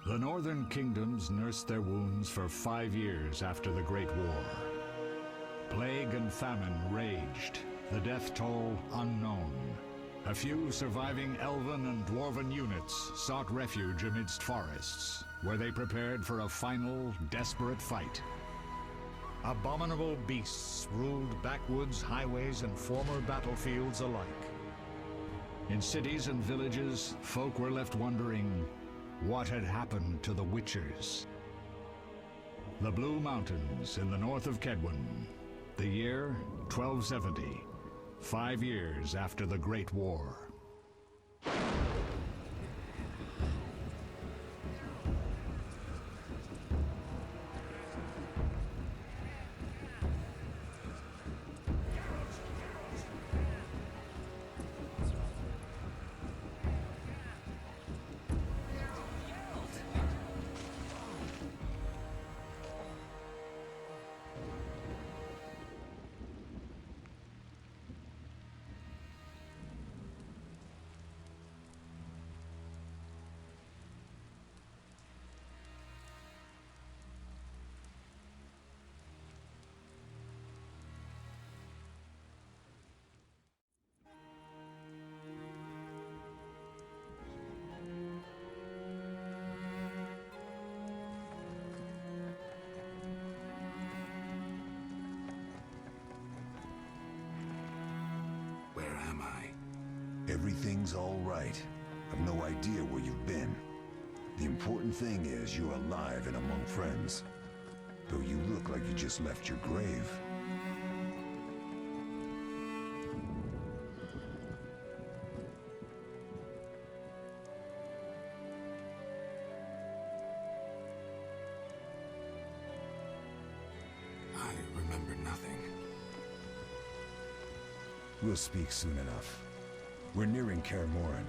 The northern kingdoms nursed their wounds for 5 years after the Great War. Plague and famine raged, the death toll unknown. A few surviving elven and dwarven units sought refuge amidst forests, where they prepared for a final, desperate fight. Abominable beasts ruled backwoods, highways, and former battlefields alike. In cities and villages, folk were left wondering what had happened to the Witchers. The Blue Mountains in the north of Kedwen. The year 1270, 5 years after the Great War. Everything's all right. I've no idea where you've been. The important thing is you're alive and among friends. Though you look like you just left your grave. I remember nothing. We'll speak soon enough. We're nearing Kaer Morhen.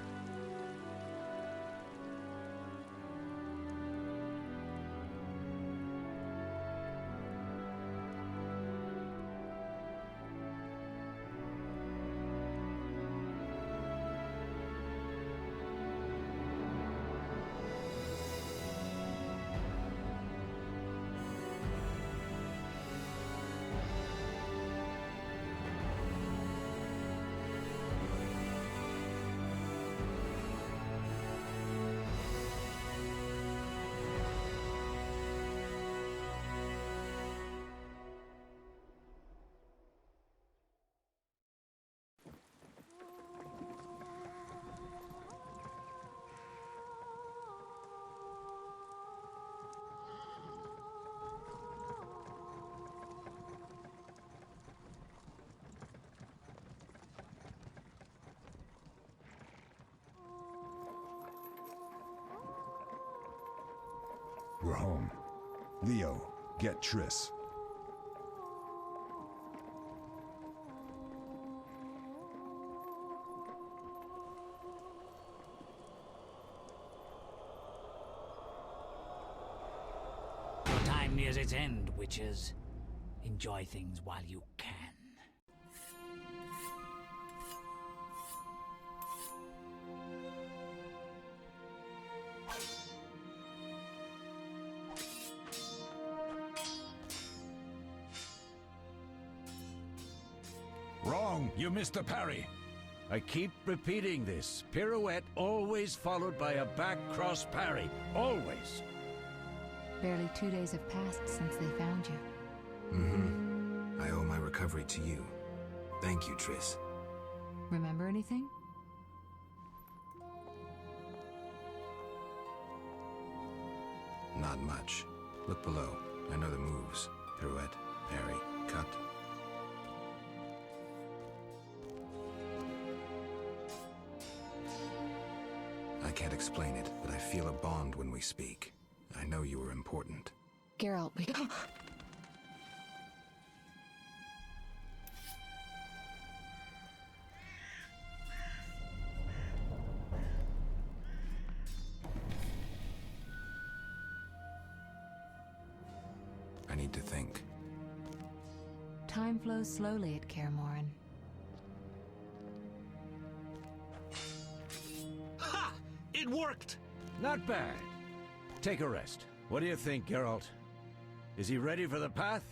We're home. Leo, get Triss. Your time nears its end, witches. Enjoy things while you can. Wrong! You missed the parry! I keep repeating this. Pirouette always followed by a back cross parry. Always! Barely 2 days have passed since they found you. Mm-hmm. I owe my recovery to you. Thank you, Triss. Remember anything? Not much. Look below. I know the moves. Pirouette, parry, cut. I can't explain it, but I feel a bond when we speak. I know you were important. Geralt, we... I need to think. Time flows slowly at Kaer Morhen. Ha! It worked! Not bad. Take a rest. What do you think, Geralt? Is he ready for the path?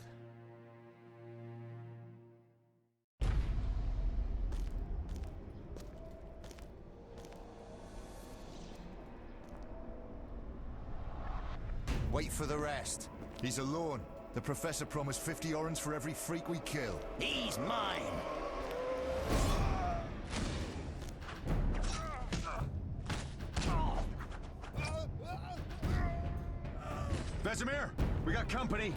Wait for the rest. He's alone. The Professor promised 50 orens for every freak we kill. He's mine! Vesemir, we got company.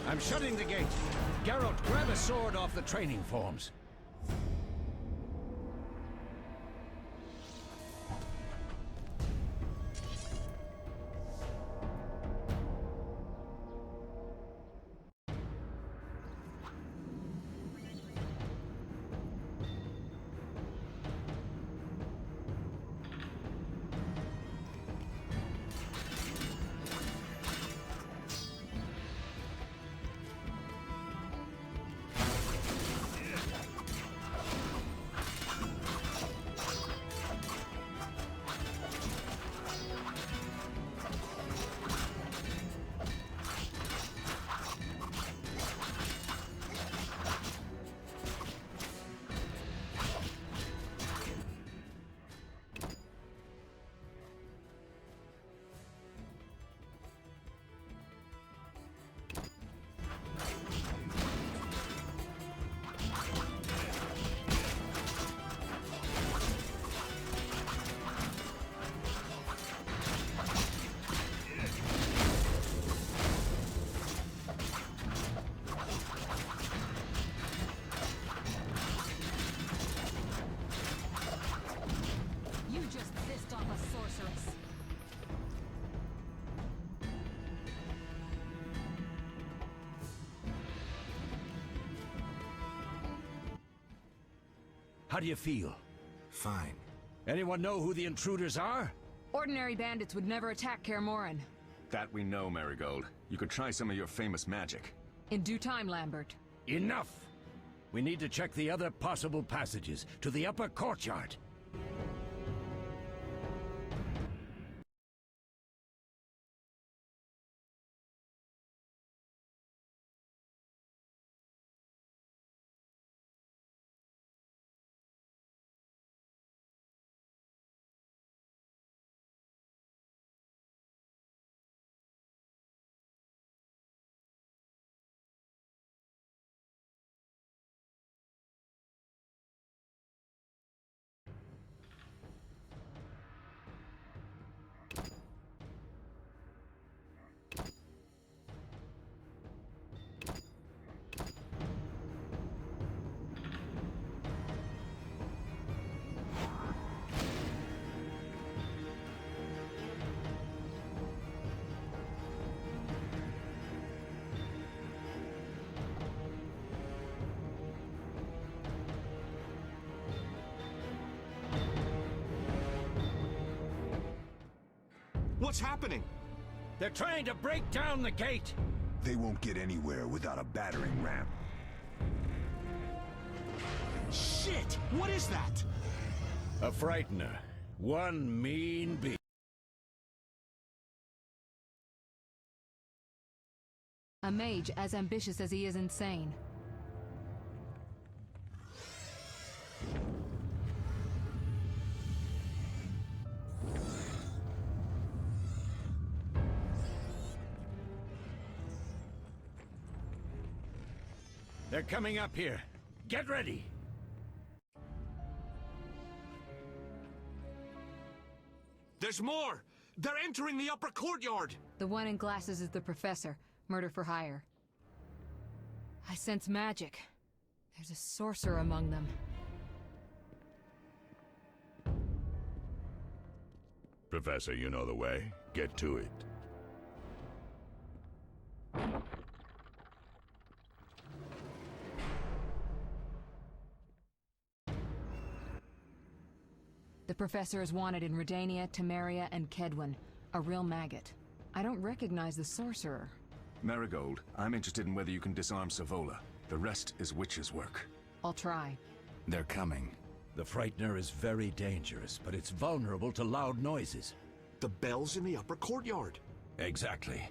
I'm shutting the gate. Geralt, grab a sword off the training forms. How do you feel? Fine. Anyone know who the intruders are? Ordinary bandits would never attack Kaer Morhen. That we know, Marigold. You could try some of your famous magic. In due time, Lambert. Enough! We need to check the other possible passages to the upper courtyard. What's happening? They're trying to break down the gate! They won't get anywhere without a battering ram. Shit! What is that? A frightener. One mean beast. A mage as ambitious as he is insane. They're coming up here. Get ready! There's more! They're entering the upper courtyard! The one in glasses is the Professor. Murder for hire. I sense magic. There's a sorcerer among them. Professor, you know the way. Get to it. The Professor is wanted in Redania, Temeria, and Kedwen. A real maggot. I don't recognize the sorcerer. Marigold, I'm interested in whether you can disarm Savola. The rest is Witch's work. I'll try. They're coming. The Frightener is very dangerous, but it's vulnerable to loud noises. The bell's in the upper courtyard. Exactly.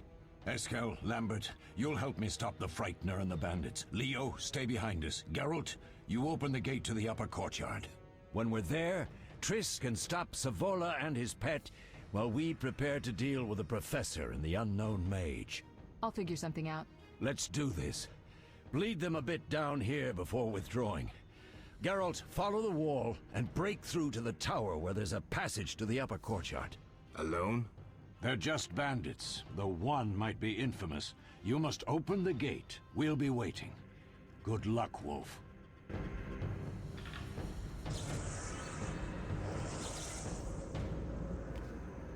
Eskel, Lambert, you'll help me stop the Frightener and the bandits. Leo, stay behind us. Geralt, you open the gate to the upper courtyard. When we're there, Triss can stop Savola and his pet while we prepare to deal with the Professor and the unknown mage. I'll figure something out. Let's do this. Bleed them a bit down here before withdrawing. Geralt, follow the wall and break through to the tower where there's a passage to the upper courtyard. Alone? They're just bandits, though one might be infamous. You must open the gate. We'll be waiting. Good luck, Wolf.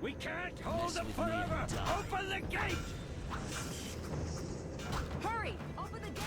We can't hold them forever! Open the gate! Hurry! Open the gate!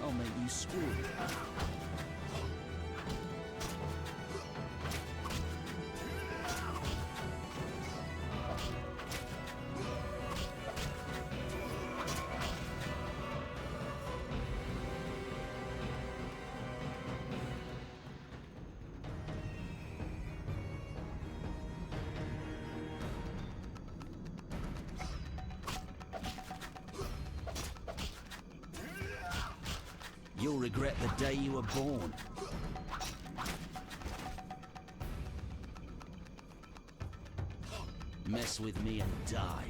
I'll make you scream. You'll regret the day you were born. Mess with me and die.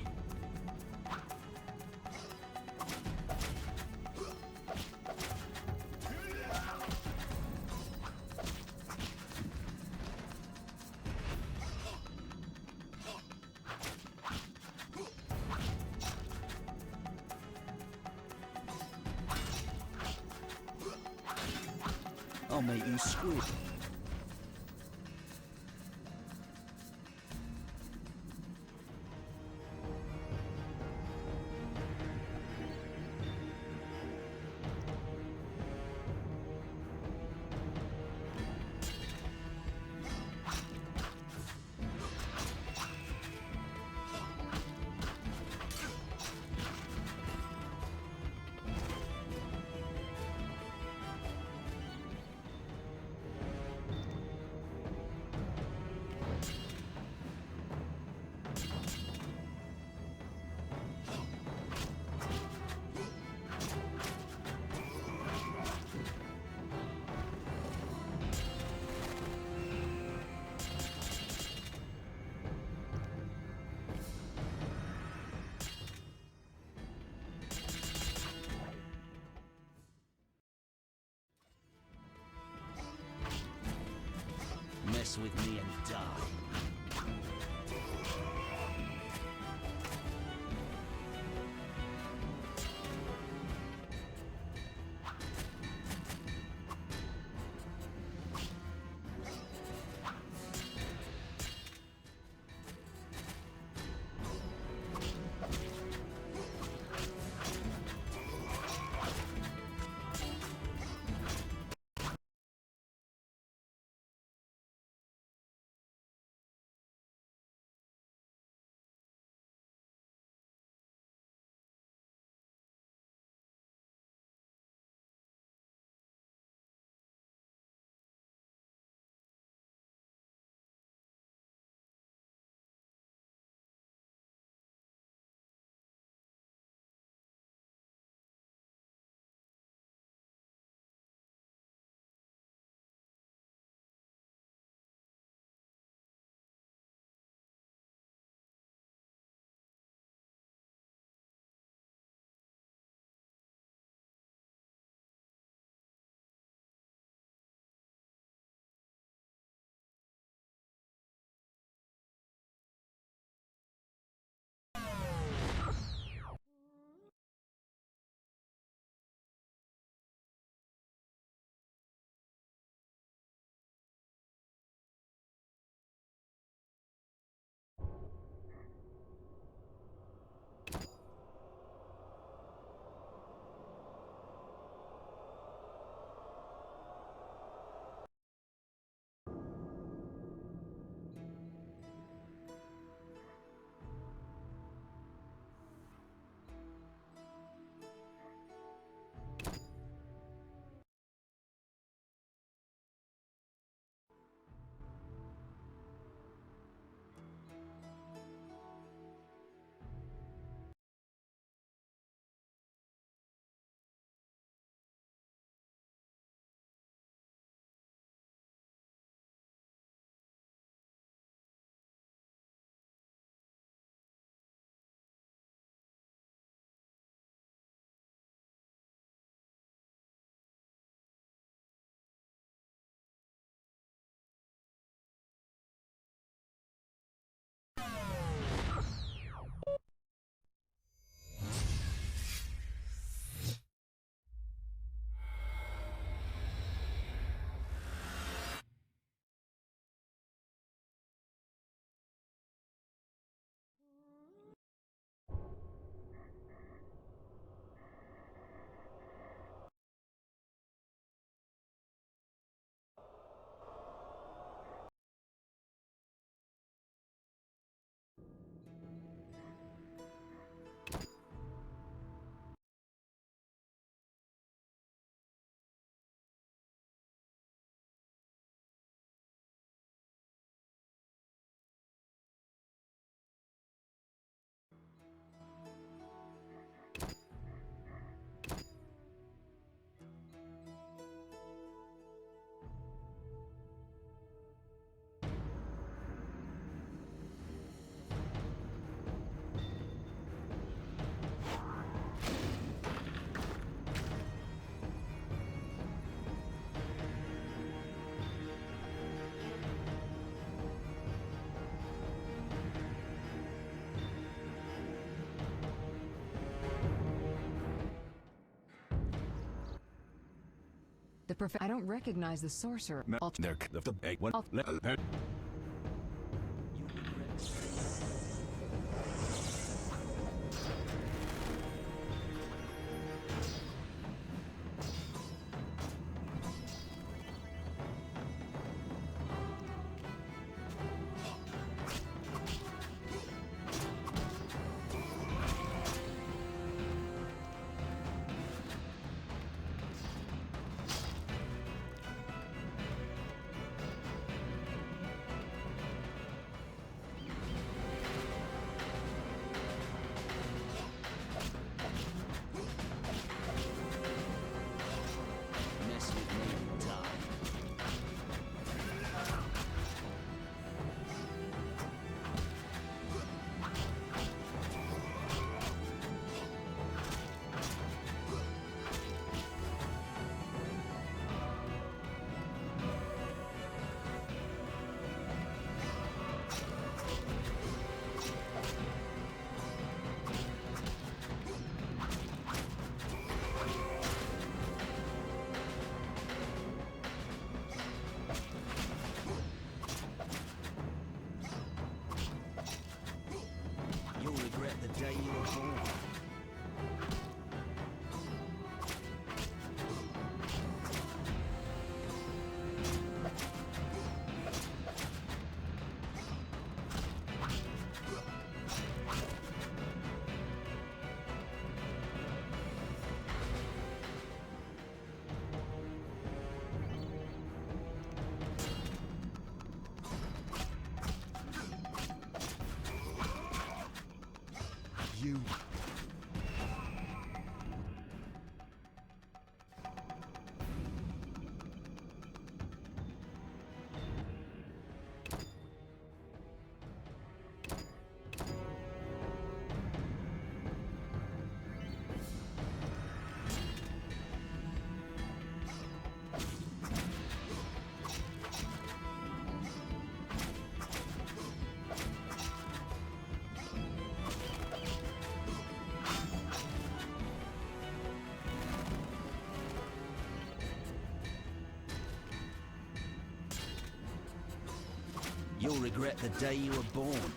I'll make you scream. Mess with me and die. I don't recognize the sorcerer. You... You'll regret the day you were born.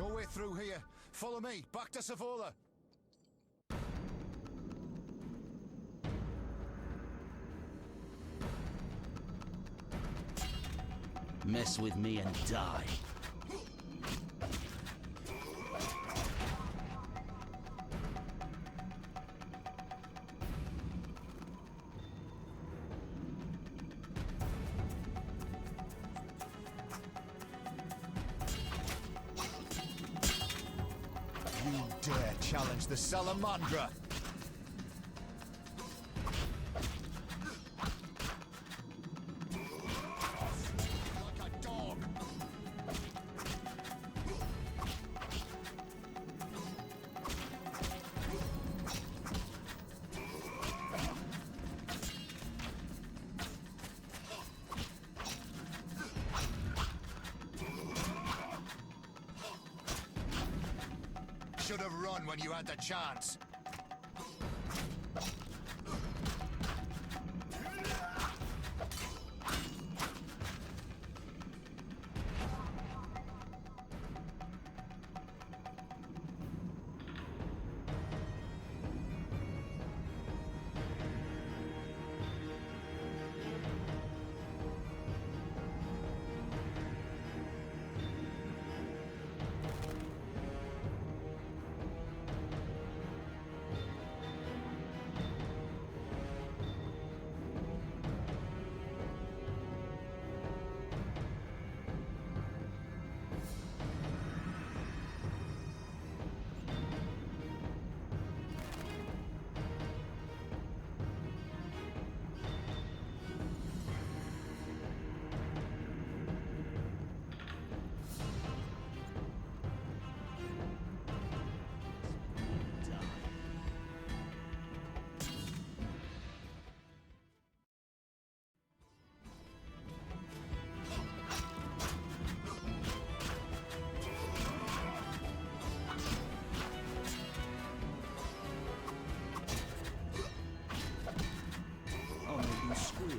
No way through here. Follow me, back to Savola. Mess with me and die. You dare challenge the Salamandra? Like a dog. Should have run when you had the chance. I'll make you squeal.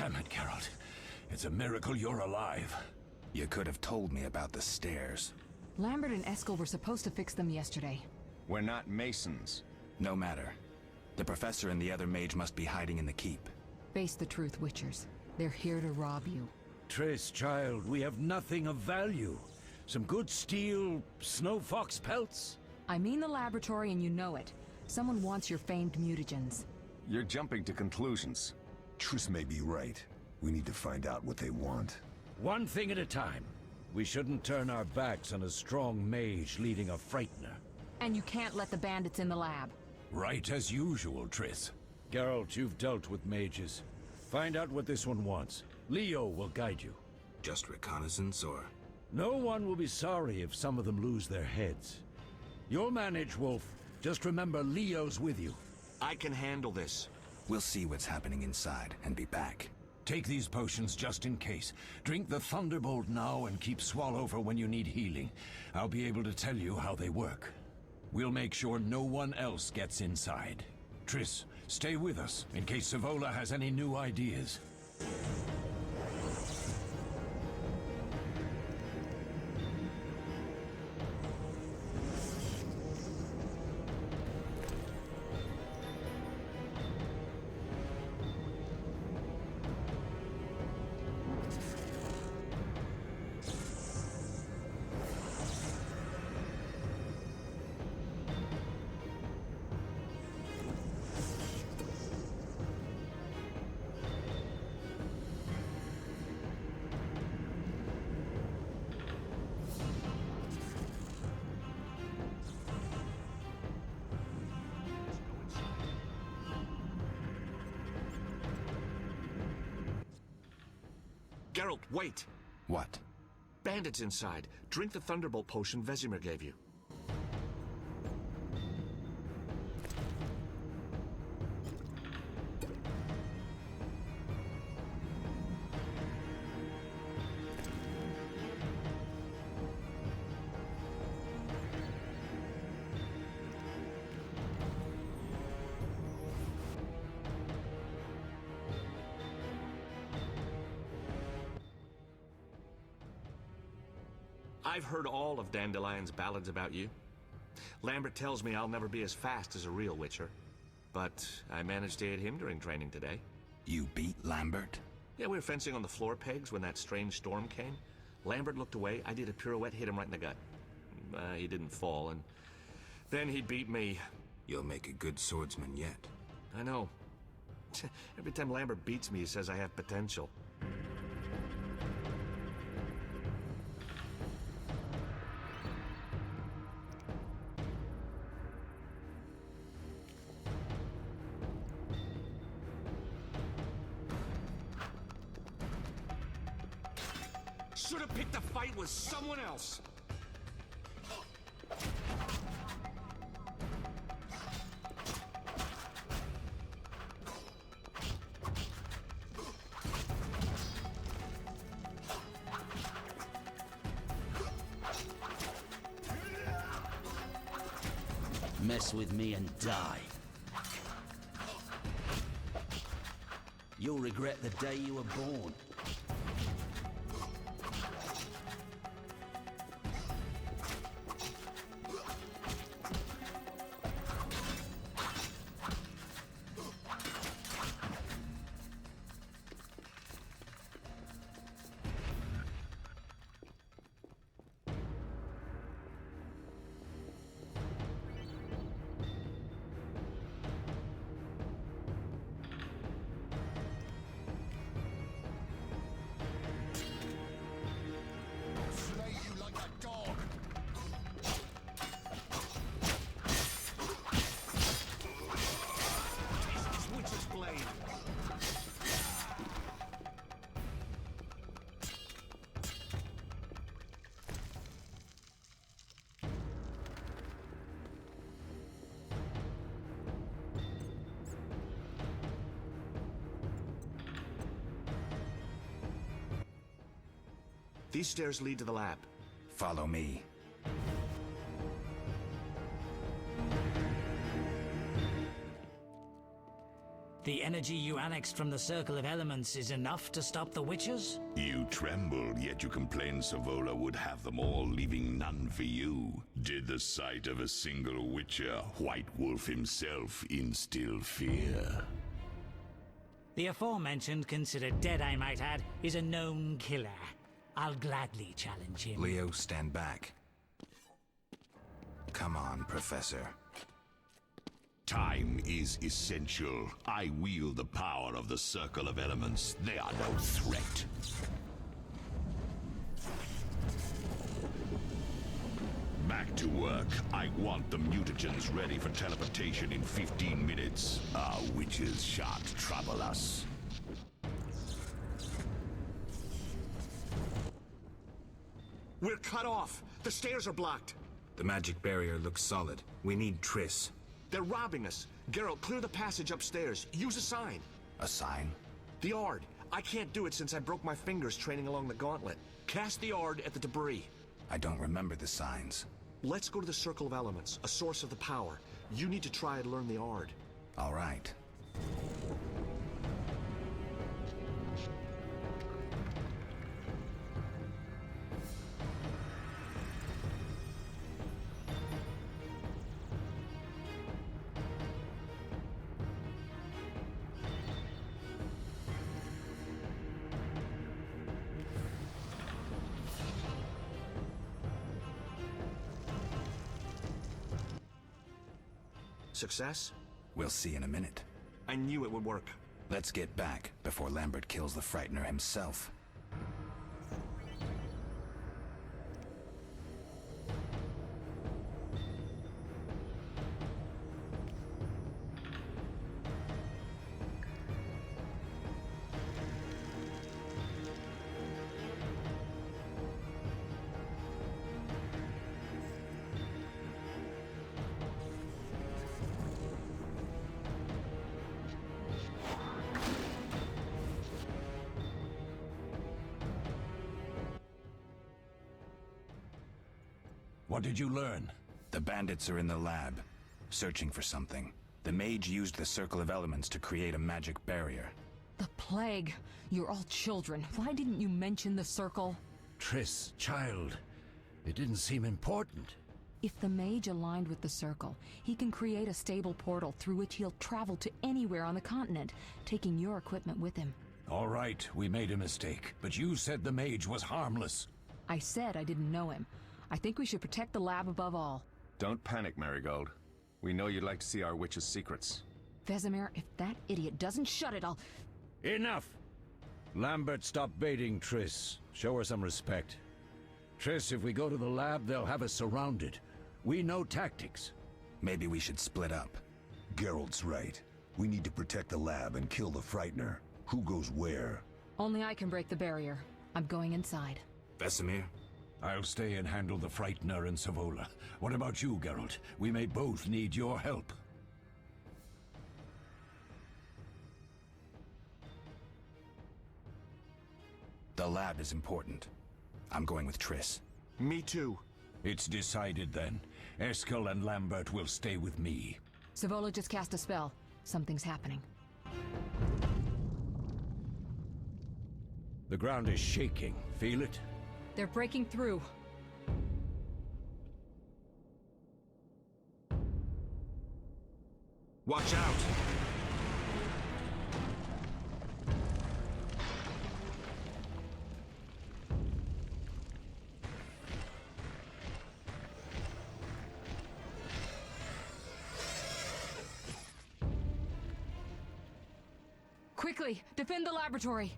Damn it, Geralt. It's a miracle you're alive. You could have told me about the stairs. Lambert and Eskel were supposed to fix them yesterday. We're not Masons. No matter. The Professor and the other mage must be hiding in the keep. Face the truth, Witchers. They're here to rob you. Triss, child, we have nothing of value. Some good steel snow fox pelts? I mean the laboratory and you know it. Someone wants your famed mutagens. You're jumping to conclusions. Triss may be right. We need to find out what they want. One thing at a time. We shouldn't turn our backs on a strong mage leading a frightener. And you can't let the bandits in the lab. Right as usual, Triss. Geralt, you've dealt with mages. Find out what this one wants. Leo will guide you. Just reconnaissance, or...? No one will be sorry if some of them lose their heads. You'll manage, Wolf. Just remember Leo's with you. I can handle this. We'll see what's happening inside and be back. Take these potions just in case. Drink the Thunderbolt now and keep Swallow for when you need healing. I'll be able to tell you how they work. We'll make sure no one else gets inside. Triss, stay with us in case Savola has any new ideas. Geralt, wait! What? Bandits inside. Drink the Thunderbolt potion Vesemir gave you. I've heard all of Dandelion's ballads about you. Lambert tells me I'll never be as fast as a real Witcher. But I managed to hit him during training today. You beat Lambert? Yeah, we were fencing on the floor pegs when that strange storm came. Lambert looked away, I did a pirouette, hit him right in the gut. He didn't fall, and then he beat me. You'll make a good swordsman yet. I know. Every time Lambert beats me, he says I have potential. Should have picked a fight with someone else. Mess with me and die. You'll regret the day you were born. These stairs lead to the lab. Follow me. The energy you annexed from the Circle of Elements is enough to stop the Witchers? You trembled, yet you complained Savola would have them all, leaving none for you. Did the sight of a single Witcher, White Wolf himself, instill fear? The aforementioned, considered dead I might add, is a known killer. I'll gladly challenge him. Leo, stand back. Come on, Professor. Time is essential. I wield the power of the Circle of Elements. They are no threat. Back to work. I want the mutagens ready for teleportation in 15 minutes. Our witches shan't trouble us. We're cut off. The stairs are blocked. The magic barrier looks solid. We need Triss. They're robbing us. Geralt, clear the passage upstairs. Use a sign. A sign? The Ard. I can't do it since I broke my fingers training along the gauntlet. Cast the Ard at the debris. I don't remember the signs. Let's go to the Circle of Elements, a source of the power. You need to try and learn the Ard. All right. Success? We'll see in a minute. I knew it would work. Let's get back before Lambert kills the Frightener himself. What did you learn? The bandits are in the lab, searching for something. The mage used the Circle of Elements to create a magic barrier. The plague. You're all children. Why didn't you mention the circle? Triss, child, it didn't seem important. If the mage aligned with the circle, he can create a stable portal through which he'll travel to anywhere on the continent, taking your equipment with him. All right, we made a mistake, but you said the mage was harmless. I said I didn't know him. I think we should protect the lab above all. Don't panic, Marigold. We know you'd like to see our witch's secrets. Vesemir, if that idiot doesn't shut it, I'll... Enough! Lambert, stop baiting Triss. Show her some respect. Triss, if we go to the lab, they'll have us surrounded. We know tactics. Maybe we should split up. Geralt's right. We need to protect the lab and kill the Frightener. Who goes where? Only I can break the barrier. I'm going inside. Vesemir? I'll stay and handle the Frightener and Savola. What about you, Geralt? We may both need your help. The lab is important. I'm going with Triss. Me too. It's decided then. Eskel and Lambert will stay with me. Savola just cast a spell. Something's happening. The ground is shaking. Feel it? They're breaking through. Watch out! Quickly, defend the laboratory!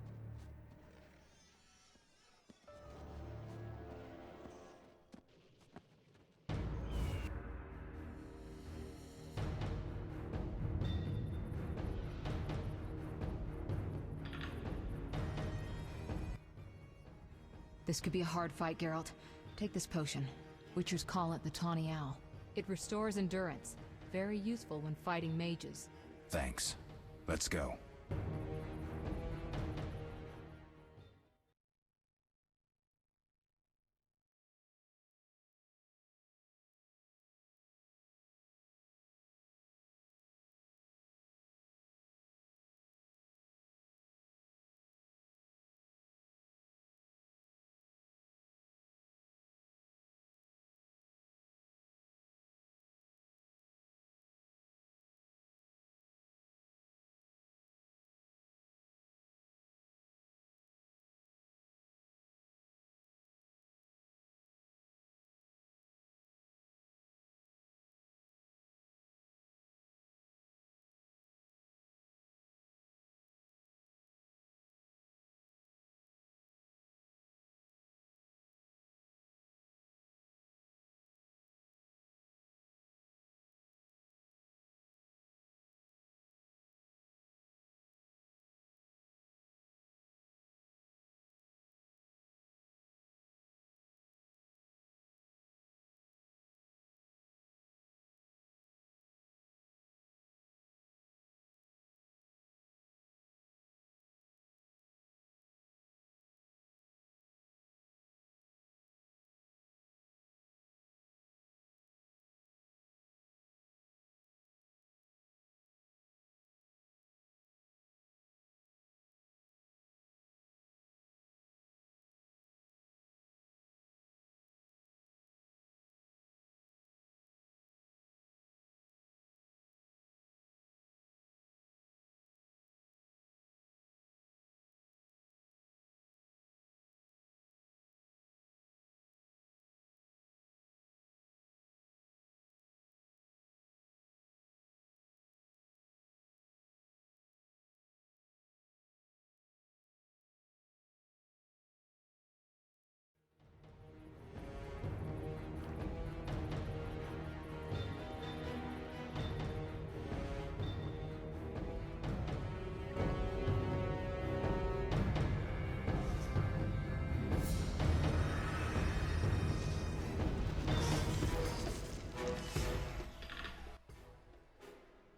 This could be a hard fight, Geralt. Take this potion. Witchers call it the Tawny Owl. It restores endurance. Very useful when fighting mages. Thanks. Let's go.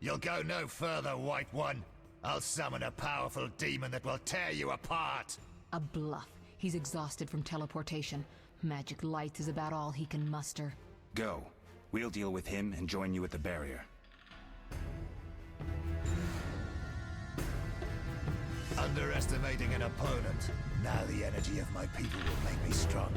You'll go no further, White One. I'll summon a powerful demon that will tear you apart. A bluff. He's exhausted from teleportation. Magic light is about all he can muster. Go. We'll deal with him and join you at the barrier. Underestimating an opponent. Now the energy of my people will make me stronger.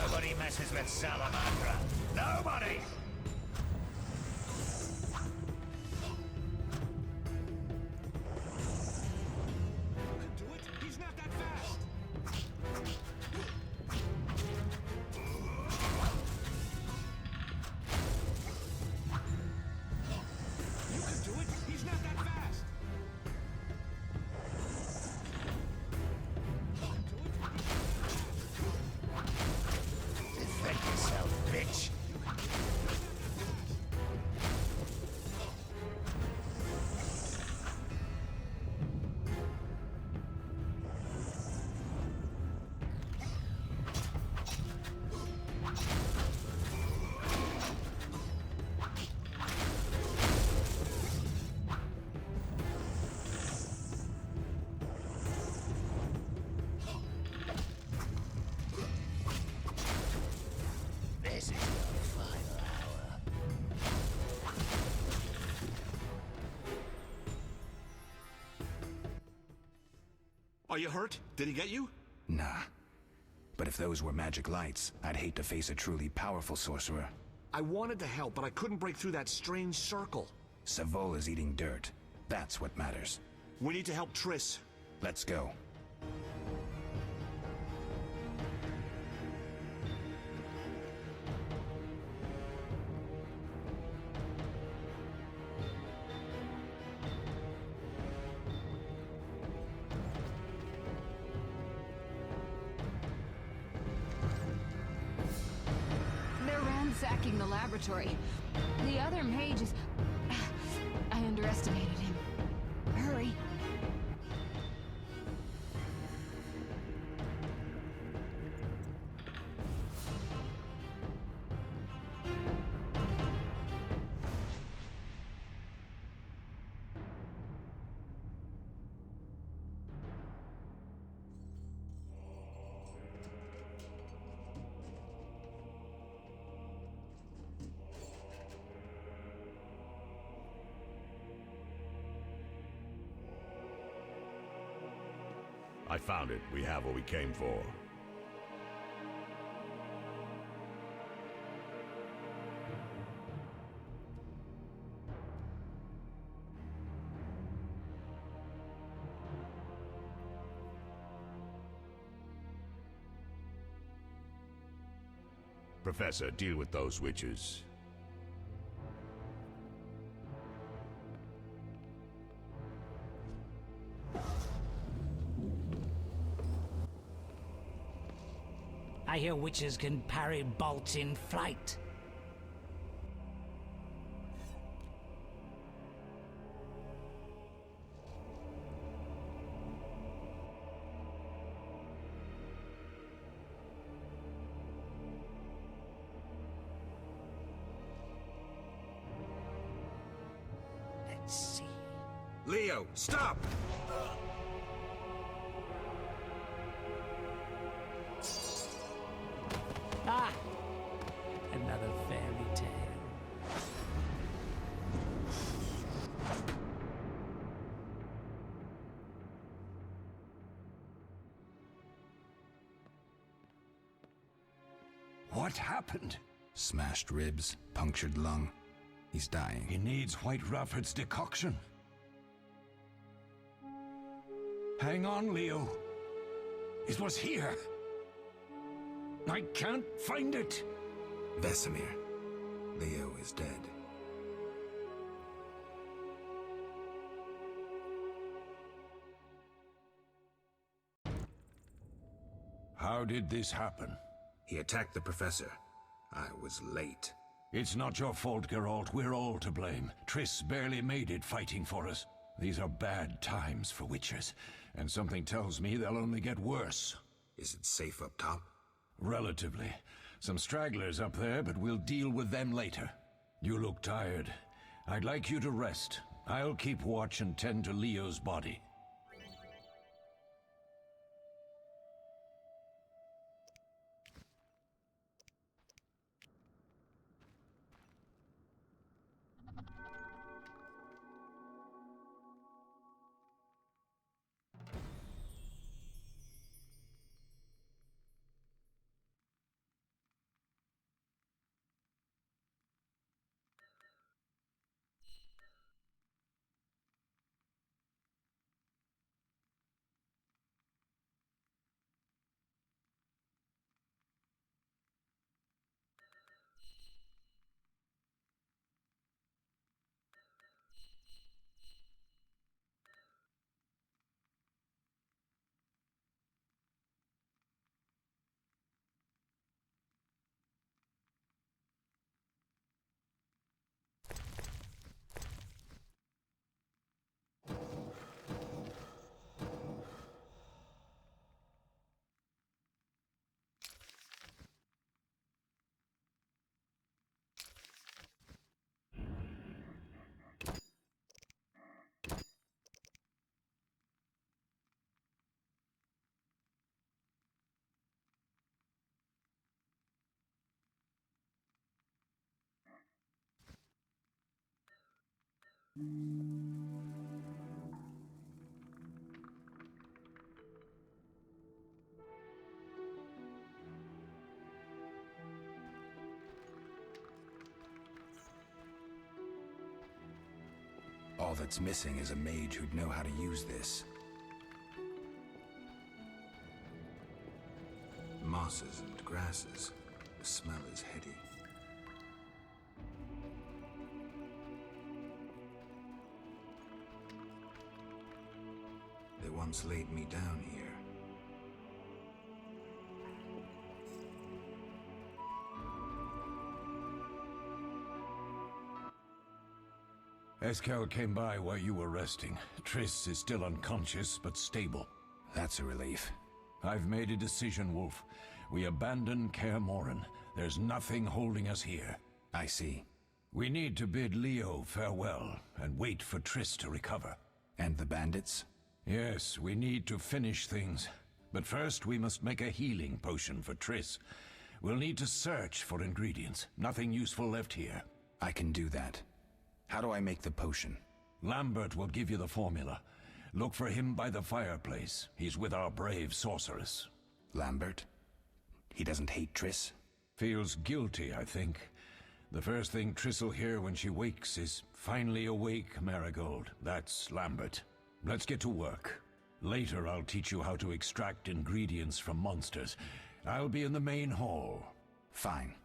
Nobody messes with Salamandra. Nobody! Defend yourself, bitch! This is your final hour. Are you hurt? Did he get you? Nah. But if those were magic lights, I'd hate to face a truly powerful sorcerer. I wanted to help, but I couldn't break through that strange circle. Savola's eating dirt. That's what matters. We need to help Triss. Let's go. They're ransacking the laboratory. The other mage is... I underestimated him. Hurry. I found it. We have what we came for. Professor, deal with those witches. I hear witches can parry bolts in flight. Let's see. Leo, stop! Ah! Another fairy tale. What happened? Smashed ribs, punctured lung. He's dying. He needs White Rafford's decoction. Hang on, Leo. It was here. I can't find it. Vesemir. Leo is dead. How did this happen? He attacked the professor. I was late. It's not your fault, Geralt. We're all to blame. Triss barely made it fighting for us. These are bad times for Witchers, and something tells me they'll only get worse. Is it safe up top? Relatively. Some stragglers up there, but we'll deal with them later. You look tired. I'd like you to rest. I'll keep watch and tend to Leo's body. All that's missing is a mage who'd know how to use this. Mosses and grasses. The smell is heady. They once laid me down here. Eskel came by while you were resting. Triss is still unconscious, but stable. That's a relief. I've made a decision, Wolf. We abandon Kaer Morhen. There's nothing holding us here. I see. We need to bid Leo farewell and wait for Triss to recover. And the bandits? Yes, we need to finish things. But first we must make a healing potion for Triss. We'll need to search for ingredients. Nothing useful left here. I can do that. How do I make the potion? Lambert will give you the formula. Look for him by the fireplace. He's with our brave sorceress. Lambert? He doesn't hate Triss? Feels guilty, I think. The first thing Triss'll hear when she wakes is, "Finally awake, Marigold." That's Lambert. Let's get to work. Later I'll teach you how to extract ingredients from monsters. I'll be in the main hall. Fine.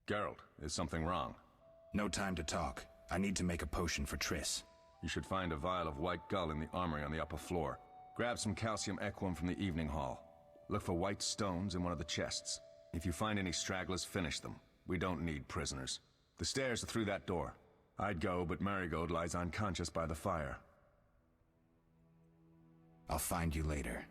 Geralt, is something wrong? No time to talk. I need to make a potion for Triss. You should find a vial of white gull in the armory on the upper floor. Grab some calcium equum from the evening hall. Look for white stones in one of the chests. If you find any stragglers, finish them. We don't need prisoners. The stairs are through that door. I'd go, but Marigold lies unconscious by the fire. I'll find you later.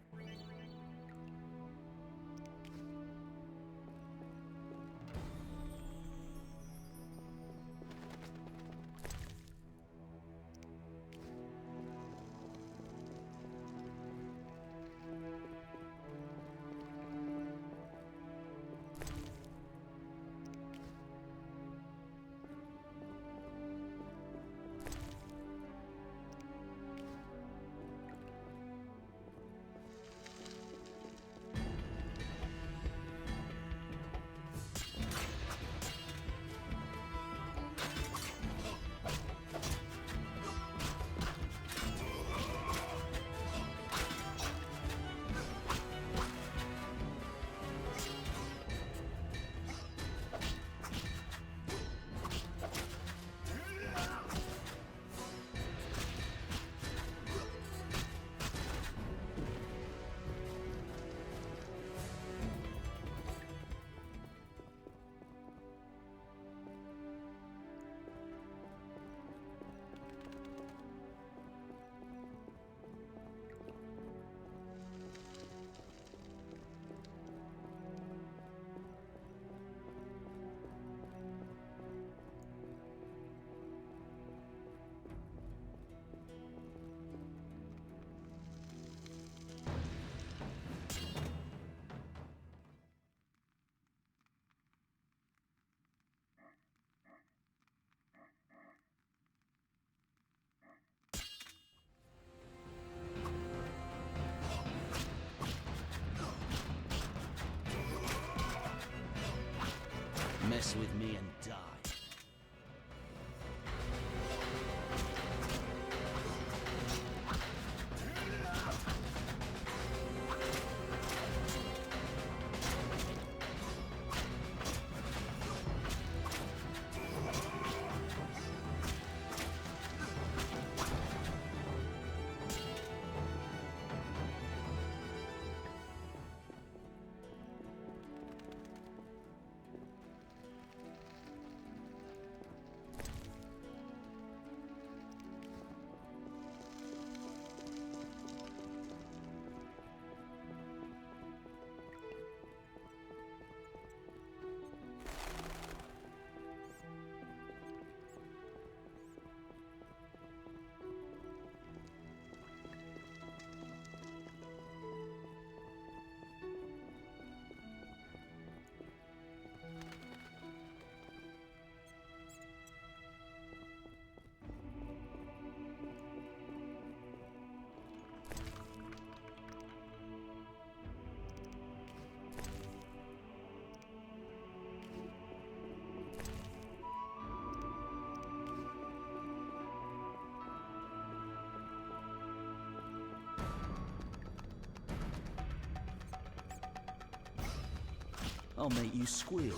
Mess with me and die. I'll make you squeal.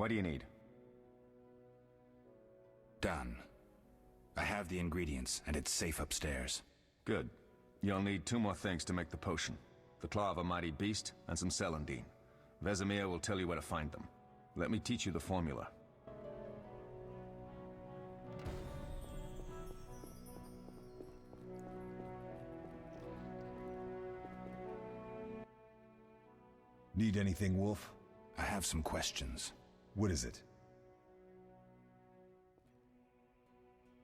What do you need? Done. I have the ingredients, and it's safe upstairs. Good. You'll need 2 more things to make the potion. The claw of a mighty beast, and some celandine. Vesemir will tell you where to find them. Let me teach you the formula. Need anything, Wolf? I have some questions. What is it?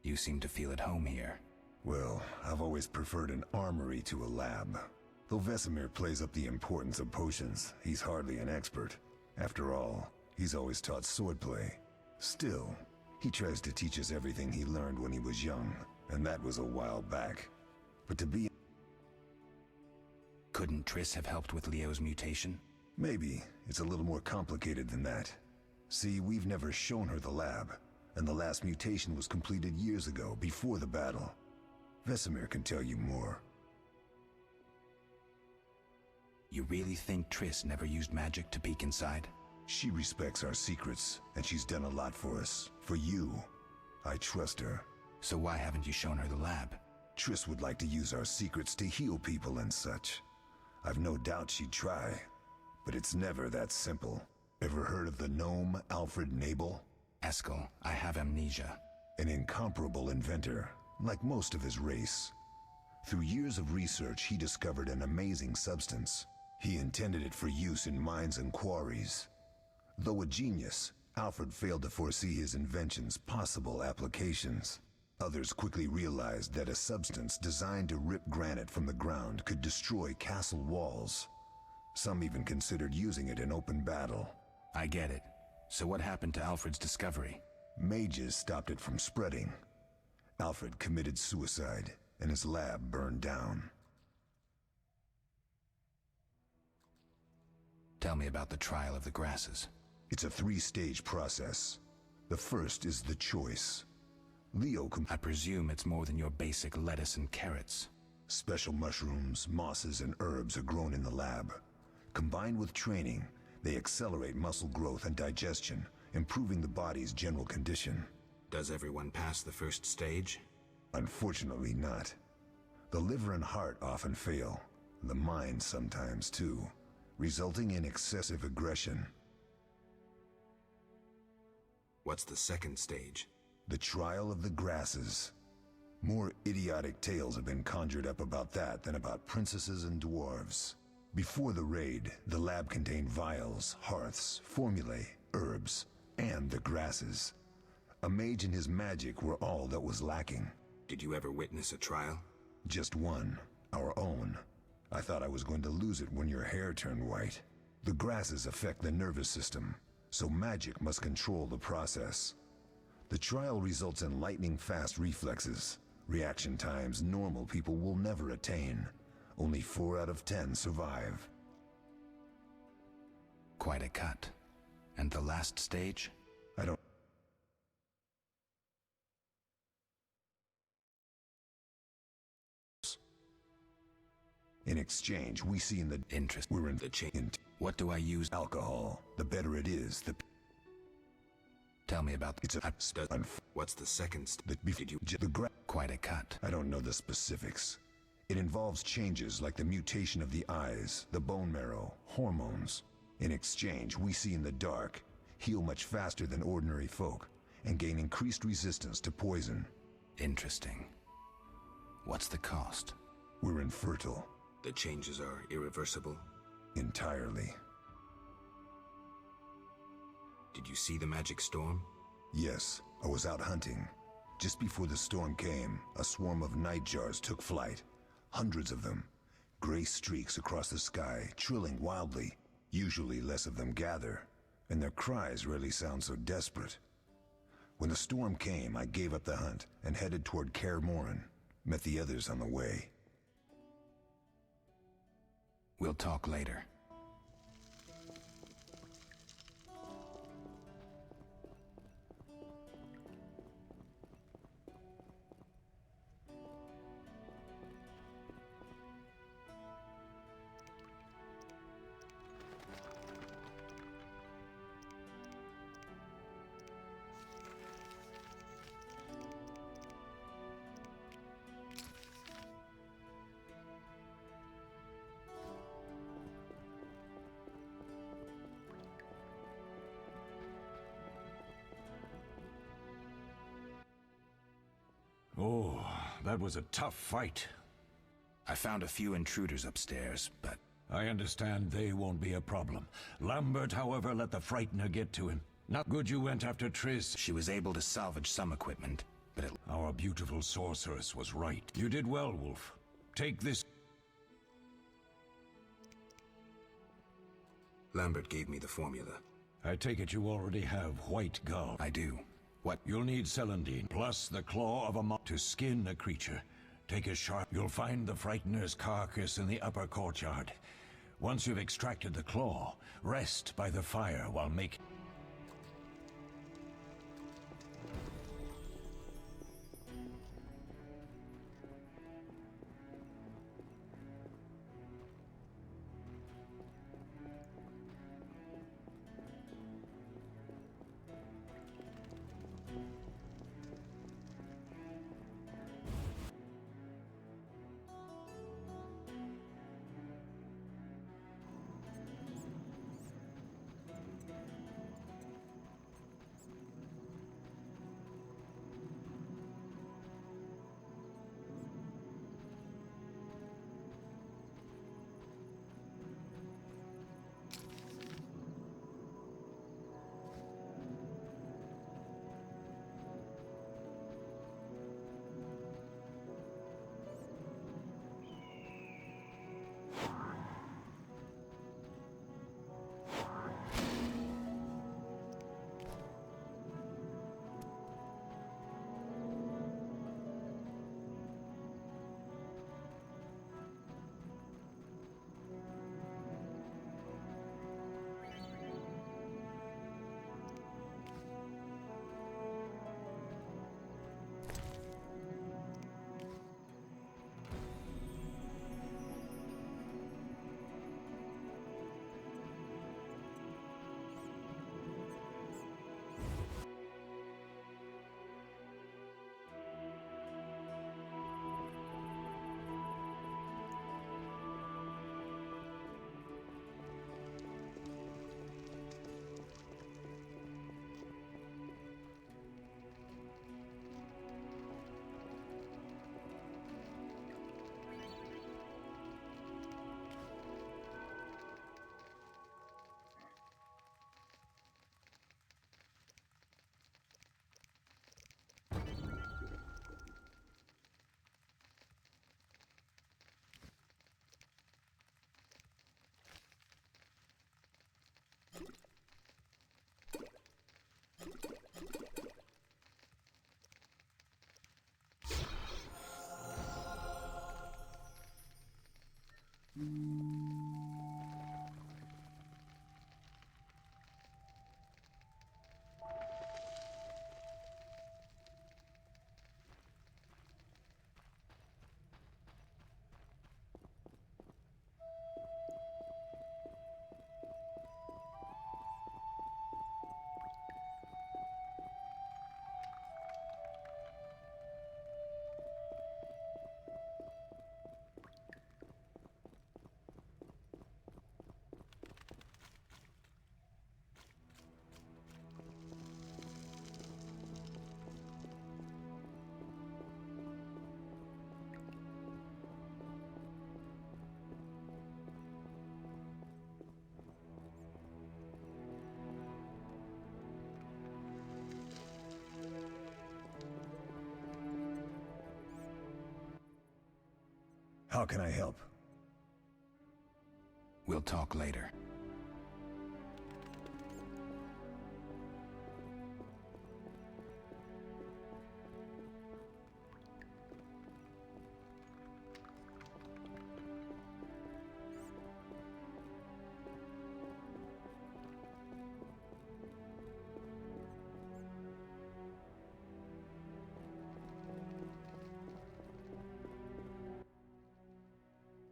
You seem to feel at home here. Well, I've always preferred an armory to a lab. Though Vesemir plays up the importance of potions, he's hardly an expert. After all, he's always taught swordplay. Still, he tries to teach us everything he learned when he was young, and that was a while back. But to be... Couldn't Triss have helped with Leo's mutation? Maybe. It's a little more complicated than that. See, we've never shown her the lab, and the last mutation was completed years ago, before the battle. Vesemir can tell you more. You really think Triss never used magic to peek inside? She respects our secrets, and she's done a lot for us. For you. I trust her. So why haven't you shown her the lab? Triss would like to use our secrets to heal people and such. I've no doubt she'd try. But it's never that simple. Ever heard of the gnome Alfred Nabel? Eskel, I have amnesia. An incomparable inventor, like most of his race. Through years of research, he discovered an amazing substance. He intended it for use in mines and quarries. Though a genius, Alfred failed to foresee his invention's possible applications. Others quickly realized that a substance designed to rip granite from the ground could destroy castle walls. Some even considered using it in open battle. I get it. So what happened to Alfred's discovery? Mages stopped it from spreading. Alfred committed suicide, and his lab burned down. Tell me about the trial of the grasses. It's a 3-stage process. The first is the choice. Leo I presume it's more than your basic lettuce and carrots. Special mushrooms, mosses, and herbs are grown in the lab. Combined with training, they accelerate muscle growth and digestion, improving the body's general condition. Does everyone pass the first stage? Unfortunately not. The liver and heart often fail, the mind sometimes too, resulting in excessive aggression. What's the second stage? The trial of the grasses. More idiotic tales have been conjured up about that than about princesses and dwarves. Before the raid, the lab contained vials, hearths, formulae, herbs, and the grasses. A mage and his magic were all that was lacking. Did you ever witness a trial? Just one, our own. I thought I was going to lose it when your hair turned white. The grasses affect the nervous system, so magic must control the process. The trial results in lightning-fast reflexes, reaction times normal people will never attain. Only 4 out of 10 survive. Quite a cut. And the last stage? I don't... In exchange, we see in the... Interest. We're in the chain. What do I use? Alcohol. The better it is, the... Tell me about... It's a... What's the second... Did you... Quite a cut. I don't know the specifics. It involves changes like the mutation of the eyes, the bone marrow, hormones. In exchange, we see in the dark, heal much faster than ordinary folk, and gain increased resistance to poison. Interesting. What's the cost? We're infertile. The changes are irreversible? Entirely. Did you see the magic storm? Yes, I was out hunting. Just before the storm came, a swarm of nightjars took flight. Hundreds of them. Gray streaks across the sky, trilling wildly. Usually less of them gather, and their cries rarely sound so desperate. When the storm came, I gave up the hunt and headed toward Kaer Morhen. Met the others on the way. We'll talk later. That was a tough fight. I found a few intruders upstairs, but... I understand they won't be a problem. Lambert, however, let the Frightener get to him. Not good you went after Triss. She was able to salvage some equipment, but it... Our beautiful sorceress was right. You did well, Wolf. Take this... Lambert gave me the formula. I take it you already have White Gull. I do. What? You'll need Celandine, plus the claw of a moth to skin a creature. Take a sharp... You'll find the Frightener's carcass in the upper courtyard. Once you've extracted the claw, rest by the fire while making... How can I help? We'll talk later.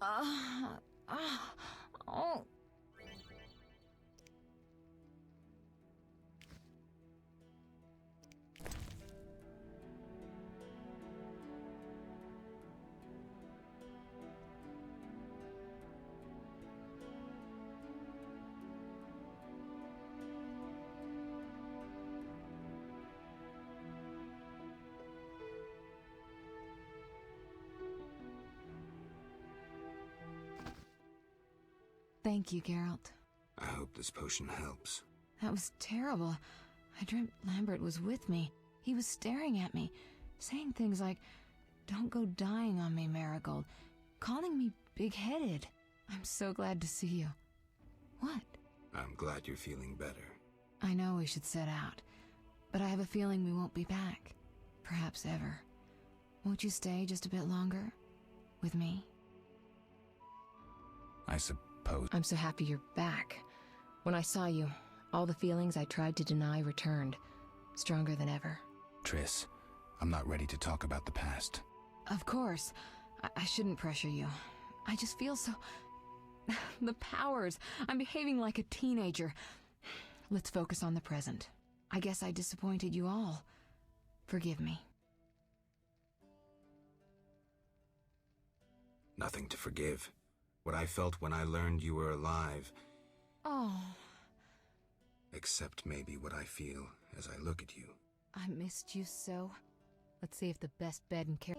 Oh. Thank you, Geralt. I hope this potion helps. That was terrible. I dreamt Lambert was with me. He was staring at me, saying things like, "Don't go dying on me, Marigold," calling me big-headed. I'm so glad to see you. What? I'm glad you're feeling better. I know we should set out, but I have a feeling we won't be back. Perhaps ever. Won't you stay just a bit longer? With me? I suppose. I'm so happy you're back. When I saw you, all the feelings I tried to deny returned, stronger than ever. Triss, I'm not ready to talk about the past. Of course. I shouldn't pressure you. I just feel so... the powers. I'm behaving like a teenager. Let's focus on the present. I guess I disappointed you all. Forgive me. Nothing to forgive. What I felt when I learned you were alive. Oh. Except maybe what I feel as I look at you. I missed you so. Let's see if the best bed and care...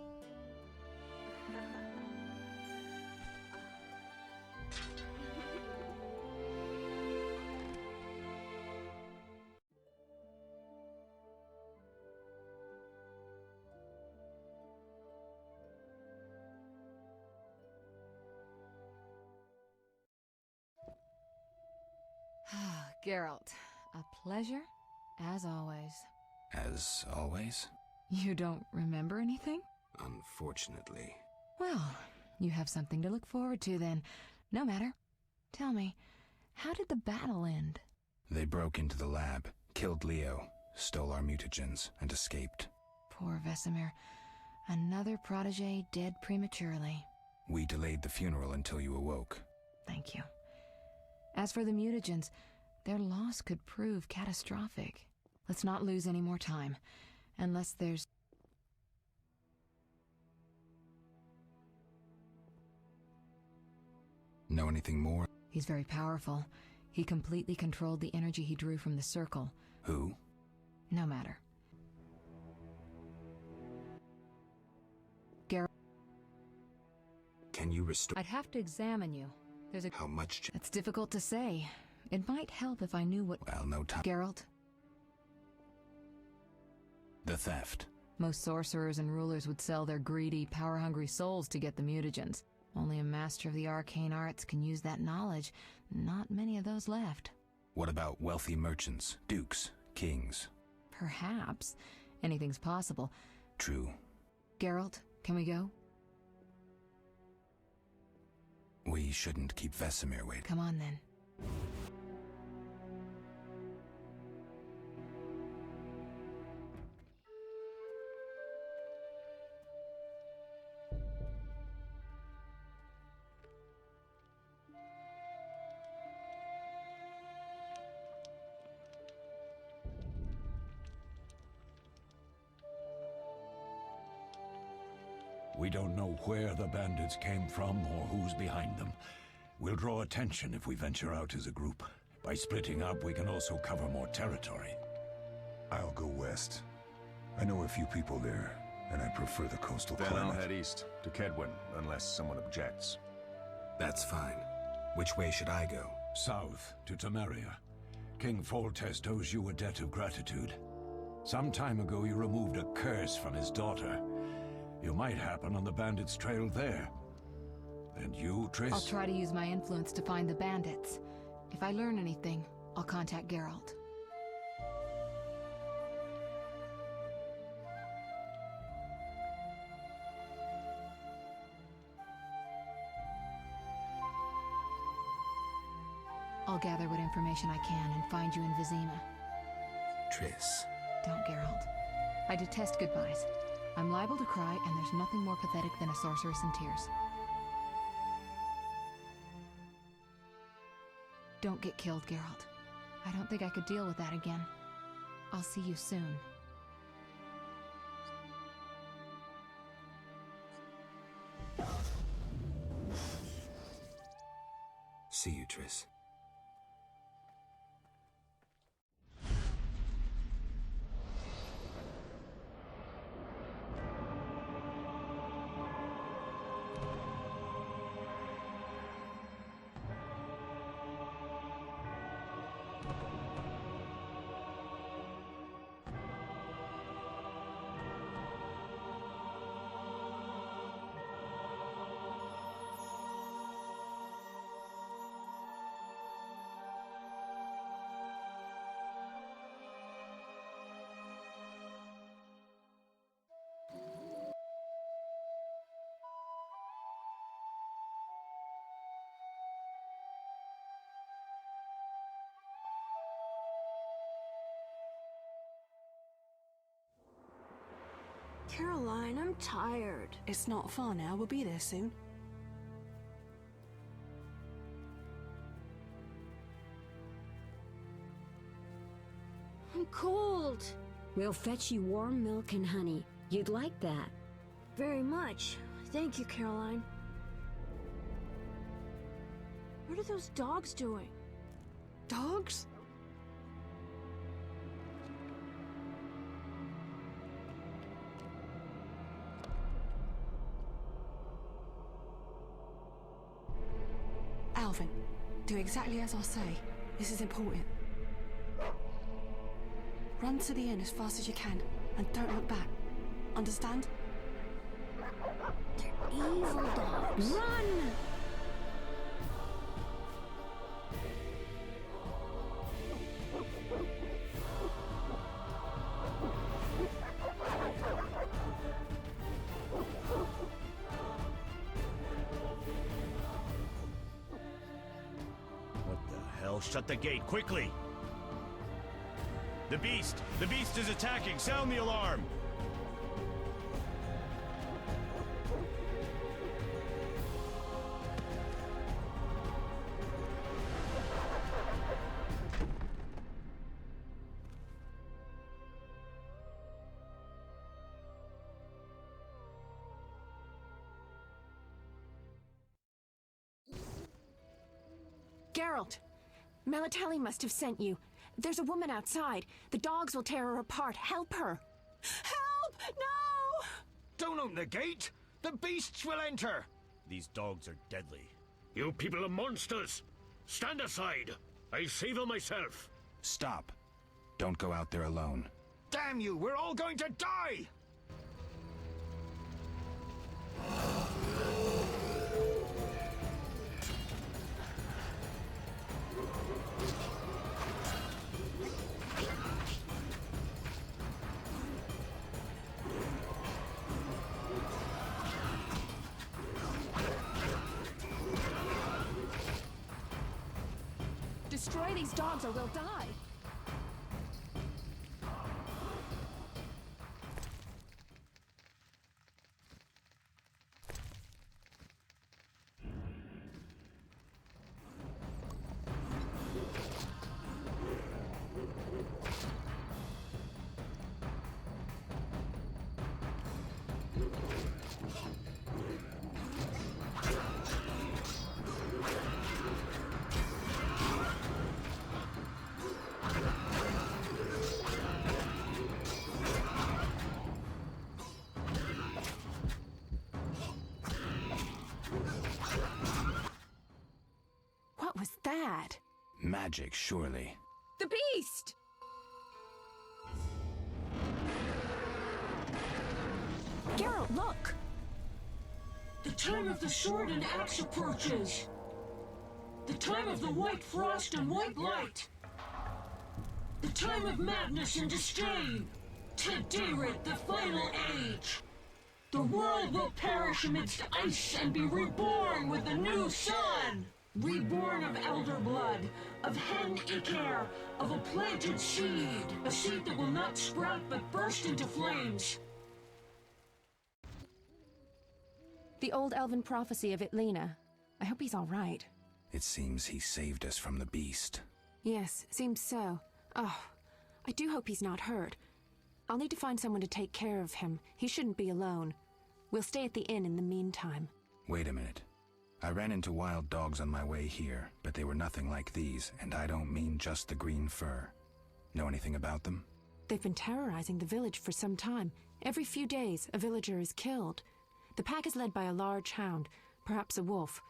Geralt, a pleasure, as always. As always? You don't remember anything? Unfortunately. Well, you have something to look forward to then. No matter. Tell me, how did the battle end? They broke into the lab, killed Leo, stole our mutagens, and escaped. Poor Vesemir. Another protege dead prematurely. We delayed the funeral until you awoke. Thank you. As for the mutagens, their loss could prove catastrophic. Let's not lose any more time. Unless there's... Know anything more? He's very powerful. He completely controlled the energy he drew from the circle. Who? No matter. Geralt. Can you restore... I'd have to examine you. There's a... How much... It's difficult to say. It might help if I knew what... Well, no time. Geralt? The theft. Most sorcerers and rulers would sell their greedy, power-hungry souls to get the mutagens. Only a master of the arcane arts can use that knowledge. Not many of those left. What about wealthy merchants, dukes, kings? Perhaps. Anything's possible. True. Geralt, can we go? We shouldn't keep Vesemir waiting. Come on, then. We don't know where the bandits came from or who's behind them. We'll draw attention if we venture out as a group. By splitting up, we can also cover more territory. I'll go west. I know a few people there, and I prefer the coastal Then climate. I'll head east, to Kedwin, unless someone objects. That's fine. Which way should I go? South, to Temeria. King Foltest owes you a debt of gratitude. Some time ago you removed a curse from his daughter. You might happen on the bandits' trail there. And you, Triss? I'll try to use my influence to find the bandits. If I learn anything, I'll contact Geralt. I'll gather what information I can and find you in Vizima. Triss. Don't, Geralt. I detest goodbyes. I'm liable to cry, and there's nothing more pathetic than a sorceress in tears. Don't get killed, Geralt. I don't think I could deal with that again. I'll see you soon. See you, Triss. Caroline, I'm tired. It's not far now. We'll be there soon. I'm cold. We'll fetch you warm milk and honey. You'd like that. Very much. Thank you, Caroline. What are those dogs doing? Dogs? Alvin, do exactly as I say. This is important. Run to the inn as fast as you can, and don't look back. Understand? They're evil dogs. Run! What the hell? Shut the gate, quickly! The beast! The beast is attacking! Sound the alarm! Geralt! Melitele must have sent you. There's a woman outside. The dogs will tear her apart. Help her! Help! No! Don't open the gate! The beasts will enter! These dogs are deadly. You people are monsters! Stand aside! I'll save them myself! Stop. Don't go out there alone. Damn you! We're all going to die! Destroy these dogs or we'll die! What was that? Magic, surely. The beast! Geralt, look! The time of the sword and axe approaches. The time of the white frost and white light. The time of madness and disdain. Tedirith, the final age. The world will perish amidst ice and be reborn with the new sun. Reborn of elder blood, of hen Icair, of a planted seed. A seed that will not sprout but burst into flames. The old elven prophecy of Itlena. I hope he's all right. It seems he saved us from the beast. Yes, seems so. Oh, I do hope he's not hurt. I'll need to find someone to take care of him. He shouldn't be alone. We'll stay at the inn in the meantime. Wait a minute. I ran into wild dogs on my way here, but they were nothing like these, and I don't mean just the green fur. Know anything about them? They've been terrorizing the village for some time. Every few days, a villager is killed. The pack is led by a large hound, perhaps a wolf.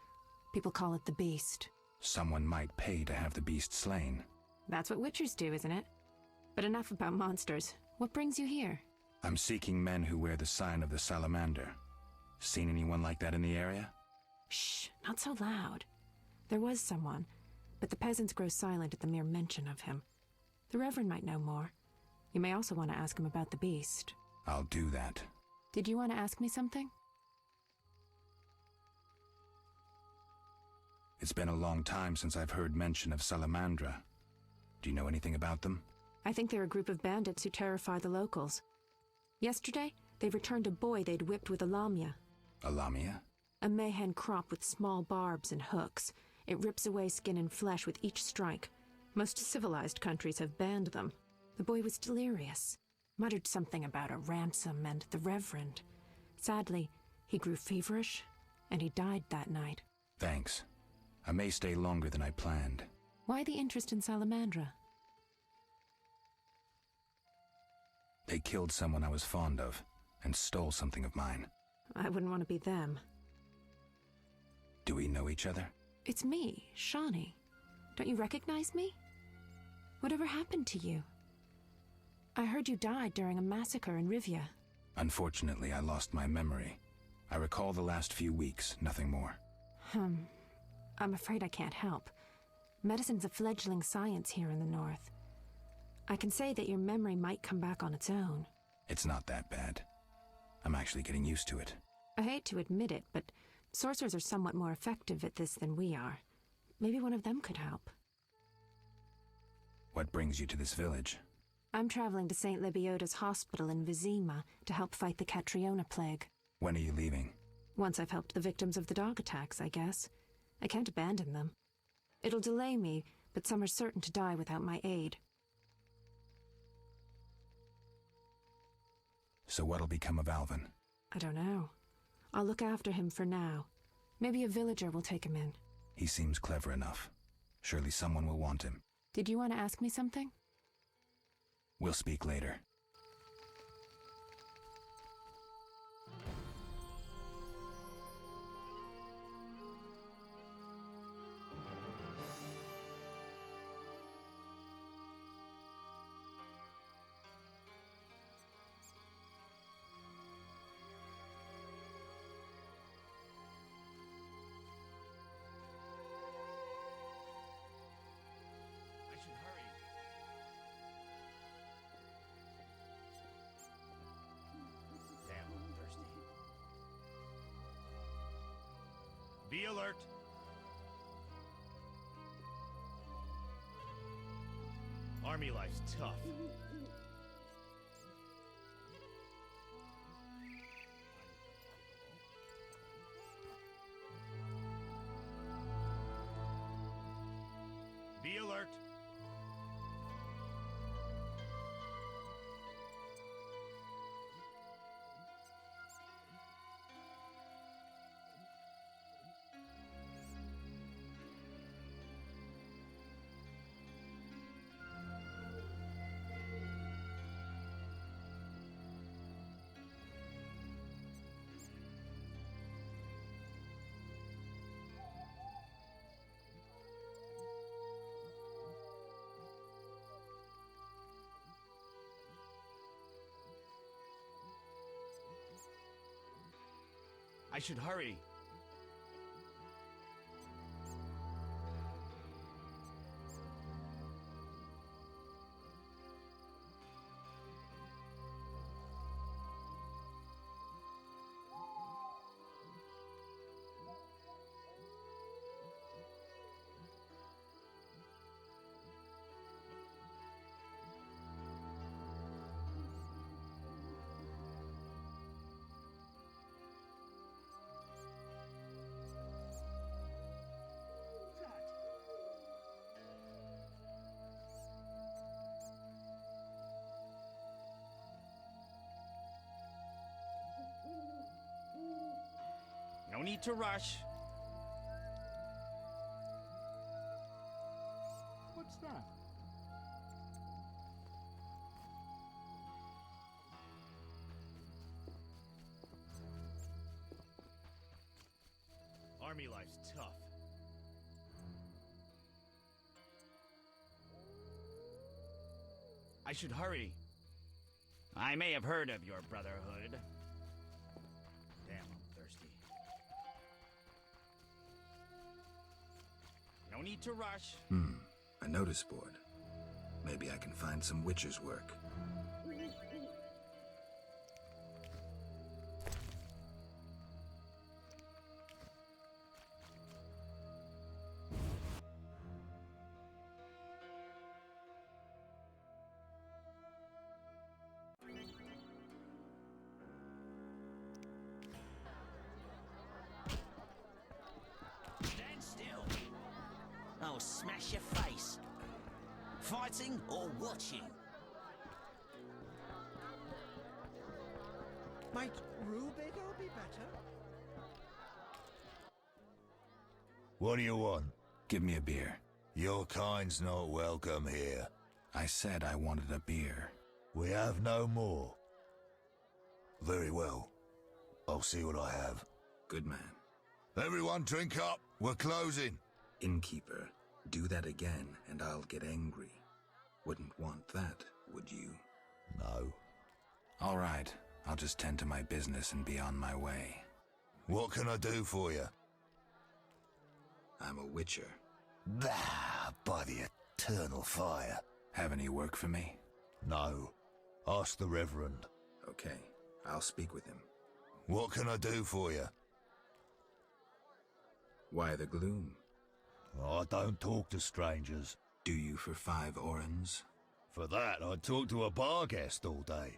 People call it the Beast. Someone might pay to have the beast slain. That's what witchers do, isn't it? But enough about monsters. What brings you here? I'm seeking men who wear the sign of the salamander. Seen anyone like that in the area? Shh, not so loud. There was someone, but the peasants grow silent at the mere mention of him. The Reverend might know more. You may also want to ask him about the beast. I'll do that. Did you want to ask me something? It's been a long time since I've heard mention of Salamandra. Do you know anything about them? I think they're a group of bandits who terrify the locals. Yesterday, They've returned a boy they'd whipped with a lamia. A lamia? A mayhen crop with small barbs and hooks. It rips away skin and flesh with each strike. Most civilized countries have banned them. The boy was delirious. Muttered something about a ransom and the Reverend. Sadly, he grew feverish, and he died that night. Thanks. I may stay longer than I planned. Why the interest in Salamandra? They killed someone I was fond of, and stole something of mine. I wouldn't want to be them. Do we know each other? It's me, Shawnee. Don't you recognize me? Whatever happened to you? I heard you died during a massacre in Rivia. Unfortunately, I lost my memory. I recall the last few weeks, nothing more. I'm afraid I can't help. Medicine's a fledgling science here in the north. I can say that your memory might come back on its own. It's not that bad. I'm actually getting used to it. I hate to admit it, but sorcerers are somewhat more effective at this than we are. Maybe one of them could help. What brings you to this village? I'm traveling to St. Lebioda's hospital in Vizima to help fight the Catriona plague. When are you leaving? Once I've helped the victims of the dog attacks, I guess. I can't abandon them. It'll delay me, but some are certain to die without my aid. So what'll become of Alvin? I don't know. I'll look after him for now. Maybe a villager will take him in. He seems clever enough. Surely someone will want him. Did you want to ask me something? We'll speak later. Be alert. Army life's tough. Be alert. I should hurry. No need to rush. What's that? Army life's tough. I should hurry. I may have heard of your brotherhood. Damn, I'm thirsty. No need to rush. A notice board. Maybe I can find some witcher's work. or smash your face. Fighting or watching? Might Rubigo be better? What do you want? Give me a beer. Your kind's not welcome here. I said I wanted a beer. We have no more. Very well. I'll see what I have. Good man. Everyone drink up. We're closing. Innkeeper, do that again and I'll get angry. Wouldn't want that, would you? No. All right. I'll just tend to my business and be on my way. What can I do for you? I'm a witcher. Ah, by the eternal fire. Have any work for me? No. Ask the Reverend. Okay, I'll speak with him. What can I do for you? Why the gloom? I don't talk to strangers. Do you for 5 orens? For that, I'd talk to a bar guest all day.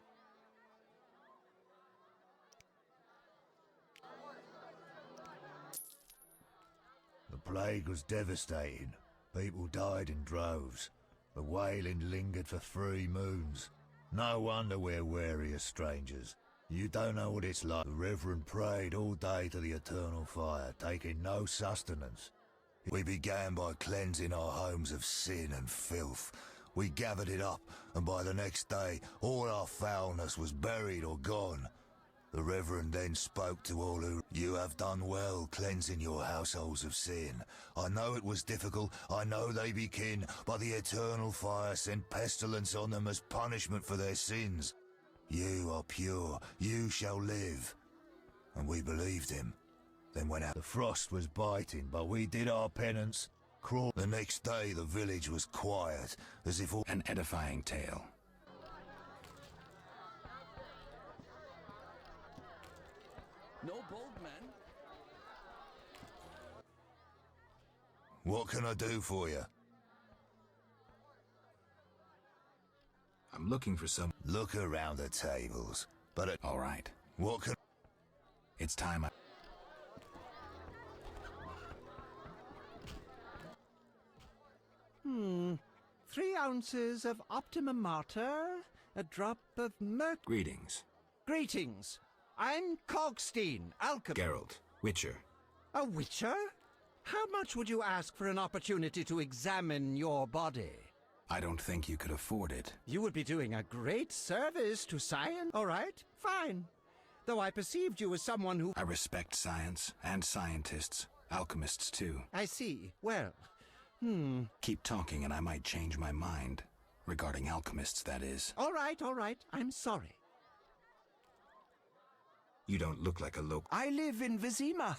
The plague was devastating. People died in droves. The wailing lingered for 3 moons. No wonder we're wary of strangers. You don't know what it's like. The Reverend prayed all day to the eternal fire, taking no sustenance. We began by cleansing our homes of sin and filth. We gathered it up, and by the next day, all our foulness was buried or gone. The Reverend then spoke to all who, "You have done well cleansing your households of sin. I know it was difficult, I know they be kin, but the eternal fire sent pestilence on them as punishment for their sins. You are pure, you shall live." And we believed him. Then went out. The frost was biting, but we did our penance. Crawl. The next day the village was quiet, as if all... An edifying tale. No bold man. What can I do for you? I'm looking for some... Look around the tables, but... All right. What can... It's time I... 3 ounces of Optimum Mater, a drop of merc... Greetings. Greetings. I'm Cogstein, alchemist. Geralt, Witcher. A witcher? How much would you ask for an opportunity to examine your body? I don't think you could afford it. You would be doing a great service to science. All right, fine. Though I perceived you as someone who... I respect science, and scientists. Alchemists, too. I see. Well, Keep talking and I might change my mind. Regarding alchemists, that is. All right. I'm sorry. You don't look like a local... I live in Vizima,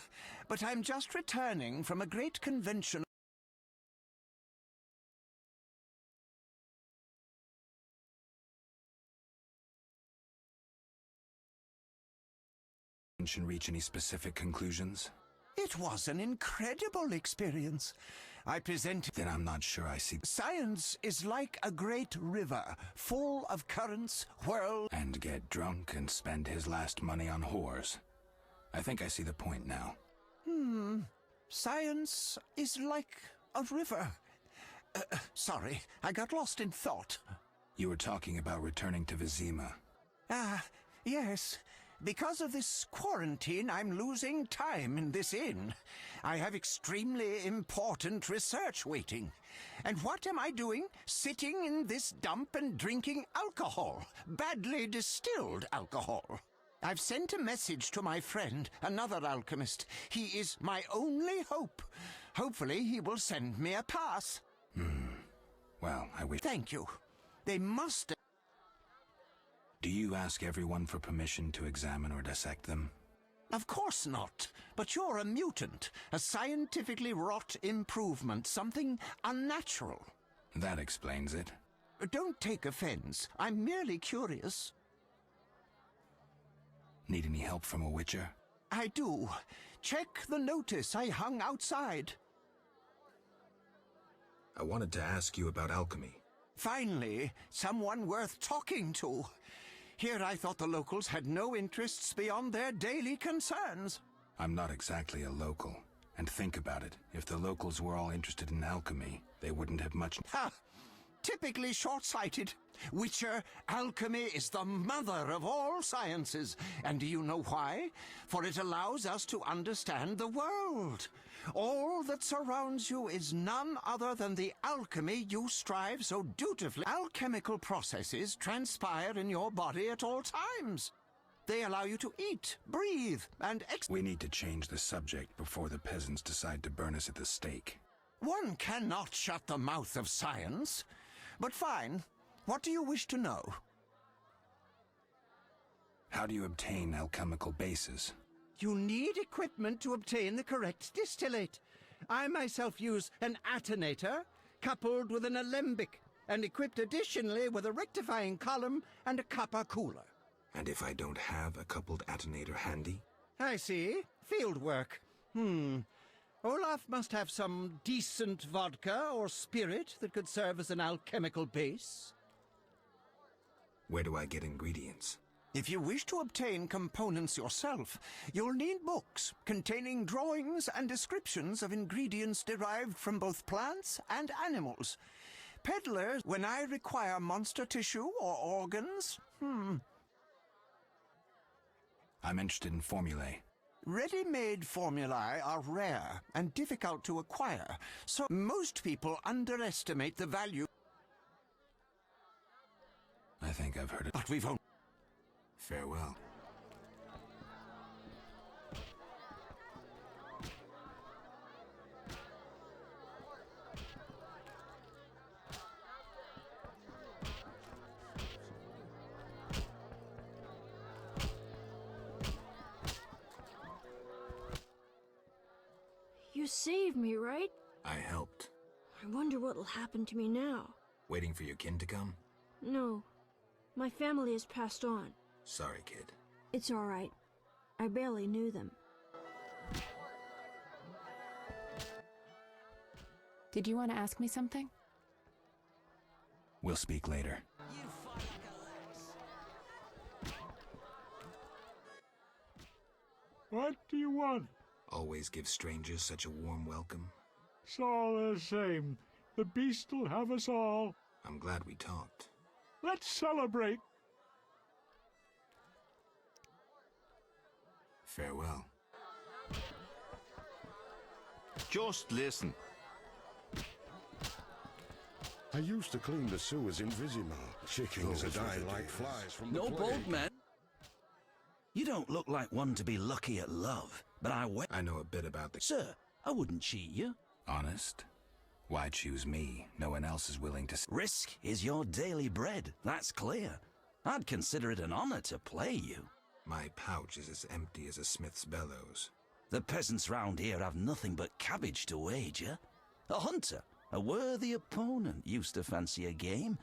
but I'm just returning from a great convention. Reach any specific conclusions? It was an incredible experience. I presented... Then I'm not sure I see... Science is like a great river, full of currents, whirls... And get drunk and spend his last money on whores. I think I see the point now. Science is like a river. Sorry, I got lost in thought. You were talking about returning to Vizima. Yes. Because of this quarantine, I'm losing time in this inn. I have extremely important research waiting. And what am I doing? Sitting in this dump and drinking alcohol. Badly distilled alcohol. I've sent a message to my friend, another alchemist. He is my only hope. Hopefully he will send me a pass. Well, I wish... Thank you. They must... Do you ask everyone for permission to examine or dissect them? Of course not. But you're a mutant. A scientifically wrought improvement. Something unnatural. That explains it. Don't take offense. I'm merely curious. Need any help from a witcher? I do. Check the notice I hung outside. I wanted to ask you about alchemy. Finally, someone worth talking to. Here I thought the locals had no interests beyond their daily concerns. I'm not exactly a local, And think about it. If the locals were all interested in alchemy, they wouldn't have much... Ha! Typically short-sighted. Witcher, alchemy is the mother of all sciences. And do you know why? For it allows us to understand the world. All that surrounds you is none other than the alchemy you strive so dutifully. Alchemical processes transpire in your body at all times. They allow you to eat, breathe, and We need to change the subject before the peasants decide to burn us at the stake. One cannot shut the mouth of science. But fine. What do you wish to know? How do you obtain alchemical bases? You need equipment to obtain the correct distillate. I myself use an attenator, coupled with an alembic, and equipped additionally with a rectifying column and a copper cooler. And if I don't have a coupled attenator handy? I see. Field work. Olaf must have some decent vodka or spirit that could serve as an alchemical base. Where do I get ingredients? If you wish to obtain components yourself, you'll need books containing drawings and descriptions of ingredients derived from both plants and animals. Peddlers, when I require monster tissue or organs, I'm interested in formulae. Ready-made formulae are rare and difficult to acquire, so most people underestimate the value. I think I've heard it. But we've only... Farewell. You saved me, right? I helped. I wonder what'll happen to me now. Waiting for your kin to come? No. My family has passed on. Sorry, kid. It's all right. I barely knew them. Did you want to ask me something? We'll speak later. What do you want? Always give strangers such a warm welcome. It's all the same. The beast'll have us all. I'm glad we talked. Let's celebrate. Farewell. Just listen. I used to clean the sewers in Vizima. Chickens are dying like flies from the No plague. bold man. You don't look like one to be lucky at love, but I know a bit about the... Sir, I wouldn't cheat you. Honest? Why choose me? No one else is willing to... Risk is your daily bread, that's clear. I'd consider it an honor to play you. My pouch is as empty as a smith's bellows. The peasants round here have nothing but cabbage to wager. A hunter, a worthy opponent, used to fancy a game,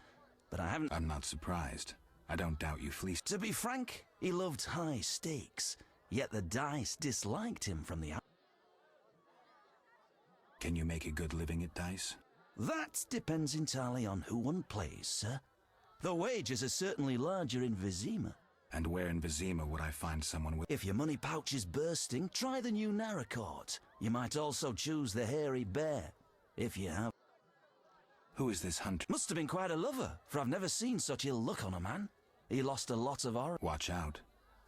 but I haven't... I'm not surprised. I don't doubt you fleeced... To be frank, he loved high stakes, yet the dice disliked him from the... Can you make a good living at dice? That depends entirely on who one plays, sir. The wages are certainly larger in Vizima. And where in Vizima would I find someone with... If your money pouch is bursting, try the new Narracourt. You might also choose the Hairy Bear, if you have... Who is this hunter? Must have been quite a lover, for I've never seen such ill luck on a man. He lost a lot of our... Watch out.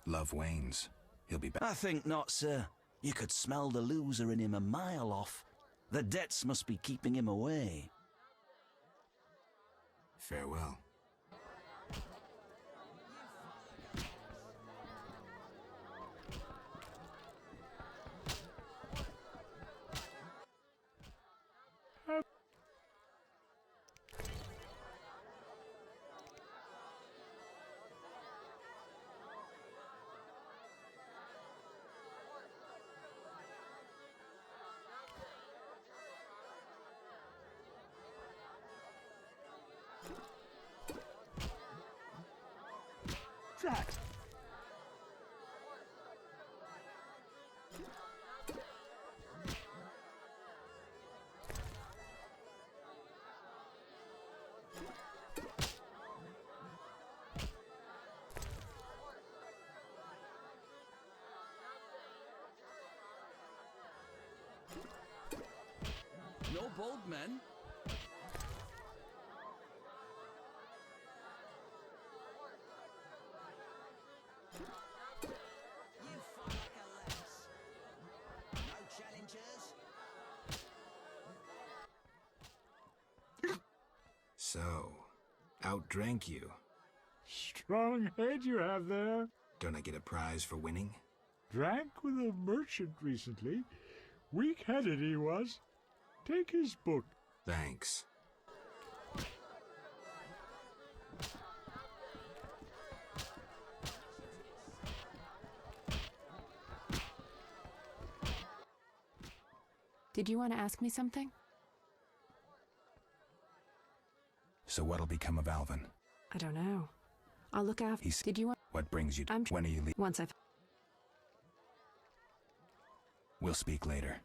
Love wanes. He'll be back. I think not, sir. You could smell the loser in him a mile off. The debts must be keeping him away. Farewell. Jack! old men. You fight like a lass. No challengers. So, outdrank you. Strong head you have there. Don't I get a prize for winning? Drank with a merchant recently. Weak-headed he was. Take his book. Thanks. Did you want to ask me something? So what'll become of Alvin? I don't know. I'll look after. Did you want? What brings you to? When are you leaving? Once I've. We'll speak later.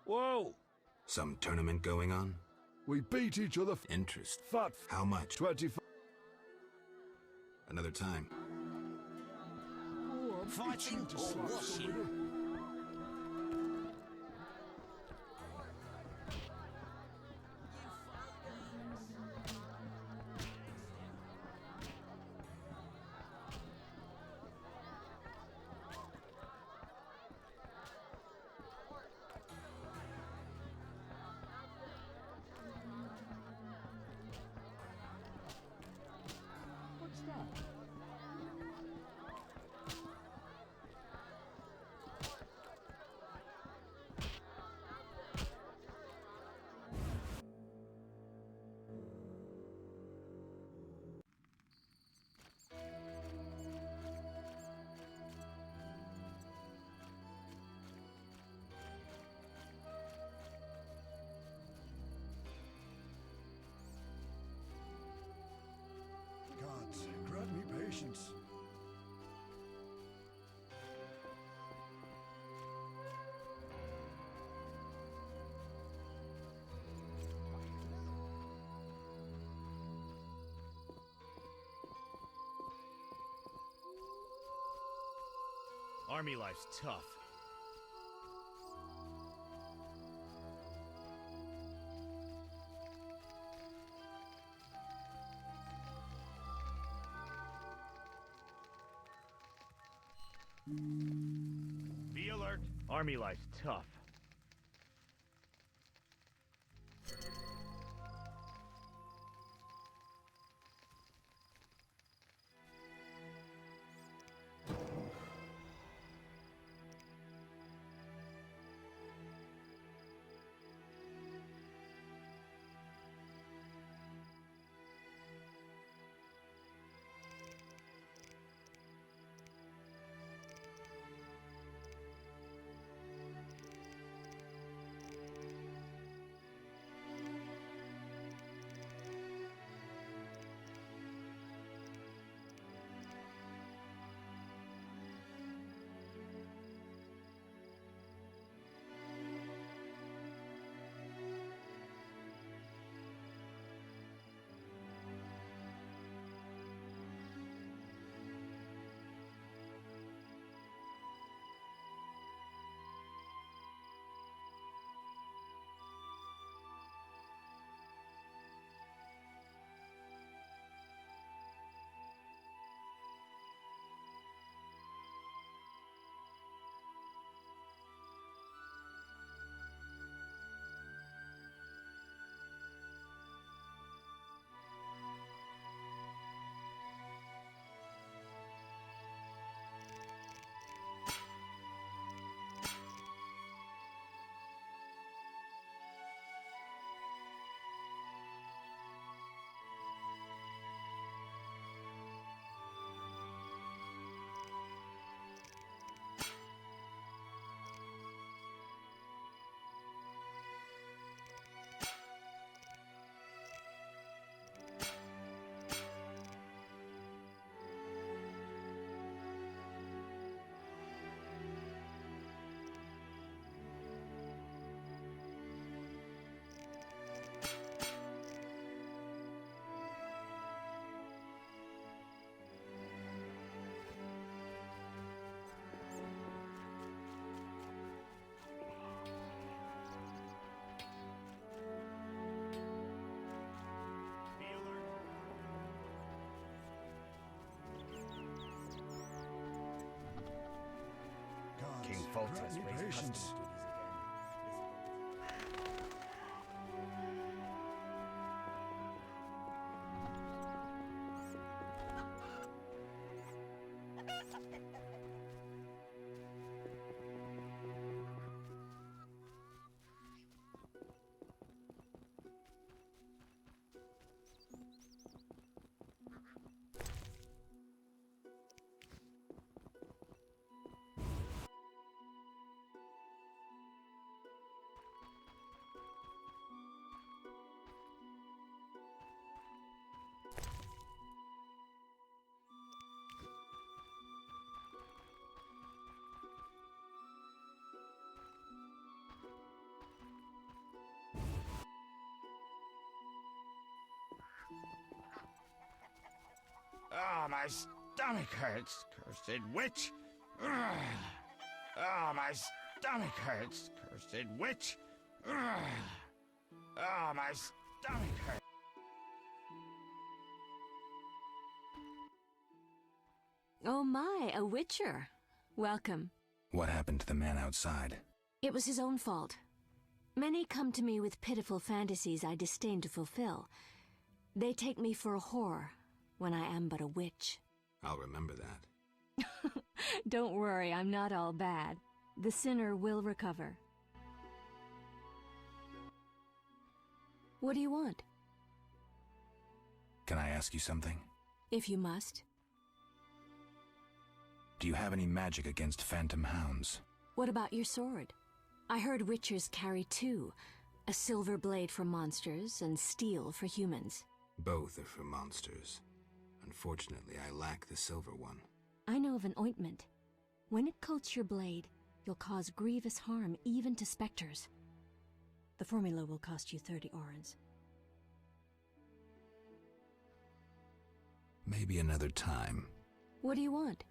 Whoa! Some tournament going on? We beat each other. Interest. Fat. How much? 25. Another time. Oh, Fighting or washing? What's that? Gods, grant me patience. Army life's tough. Be alert. Army life's tough. Foltest raised customs duties again. Oh, my stomach hurts, cursed witch! Ugh. Oh, my stomach hurts, cursed witch! Ugh. Oh, my stomach hurts. Oh my, a witcher. Welcome. What happened to the man outside? It was his own fault. Many come to me with pitiful fantasies I disdain to fulfill. They take me for a whore, when I am but a witch. I'll remember that. Don't worry, I'm not all bad. The sinner will recover. What do you want? Can I ask you something? If you must. Do you have any magic against phantom hounds? What about your sword? I heard witchers carry two. A silver blade for monsters and steel for humans. Both are for monsters. Unfortunately, I lack the silver one. I know of an ointment. When it coats your blade, you'll cause grievous harm even to specters. The formula will cost you 30 orens. Maybe another time. What do you want?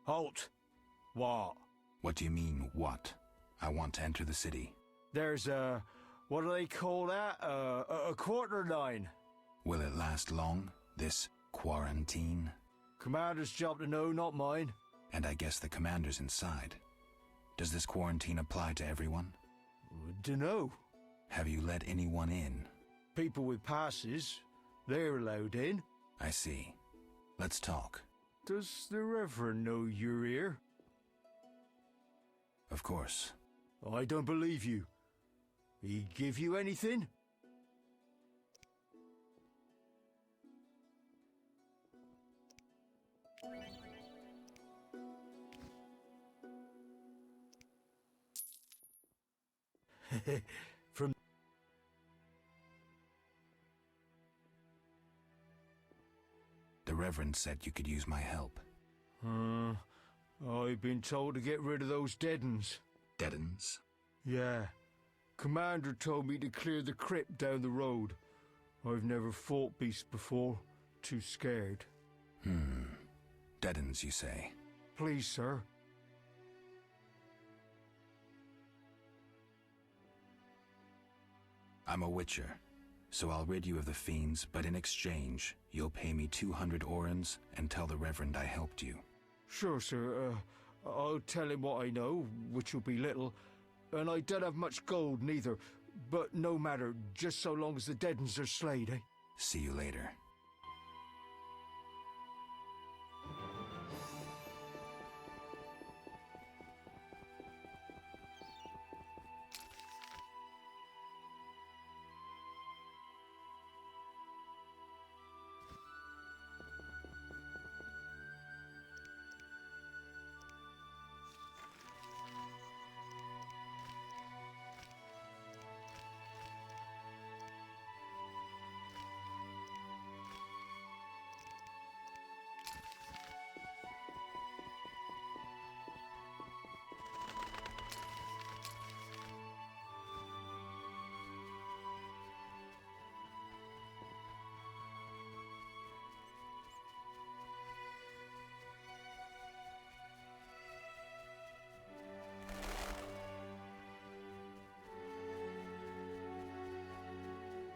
Halt! What? What do you mean, what? I want to enter the city. There's what do they call that? A quarter line. Will it last long, this quarantine? Commander's job to know, not mine. And I guess the commander's inside. Does this quarantine apply to everyone? Dunno. Have you let anyone in? People with passes, they're allowed in. I see. Let's talk. Does the Reverend know you're here? Of course. I don't believe you. He give you anything? From the Reverend said you could use my help. I've been told to get rid of those dead uns. Dead uns? Yeah. Commander told me to clear the crypt down the road. I've never fought beasts before. Too scared. Deadens, you say? Please, sir. I'm a witcher, so I'll rid you of the fiends, but in exchange, you'll pay me 200 orens and tell the Reverend I helped you. Sure, sir. I'll tell him what I know, which will be little, and I don't have much gold neither, but no matter, just so long as the Deadens are slayed, eh? See you later.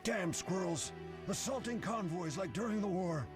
Damn squirrels! Assaulting convoys like during the war.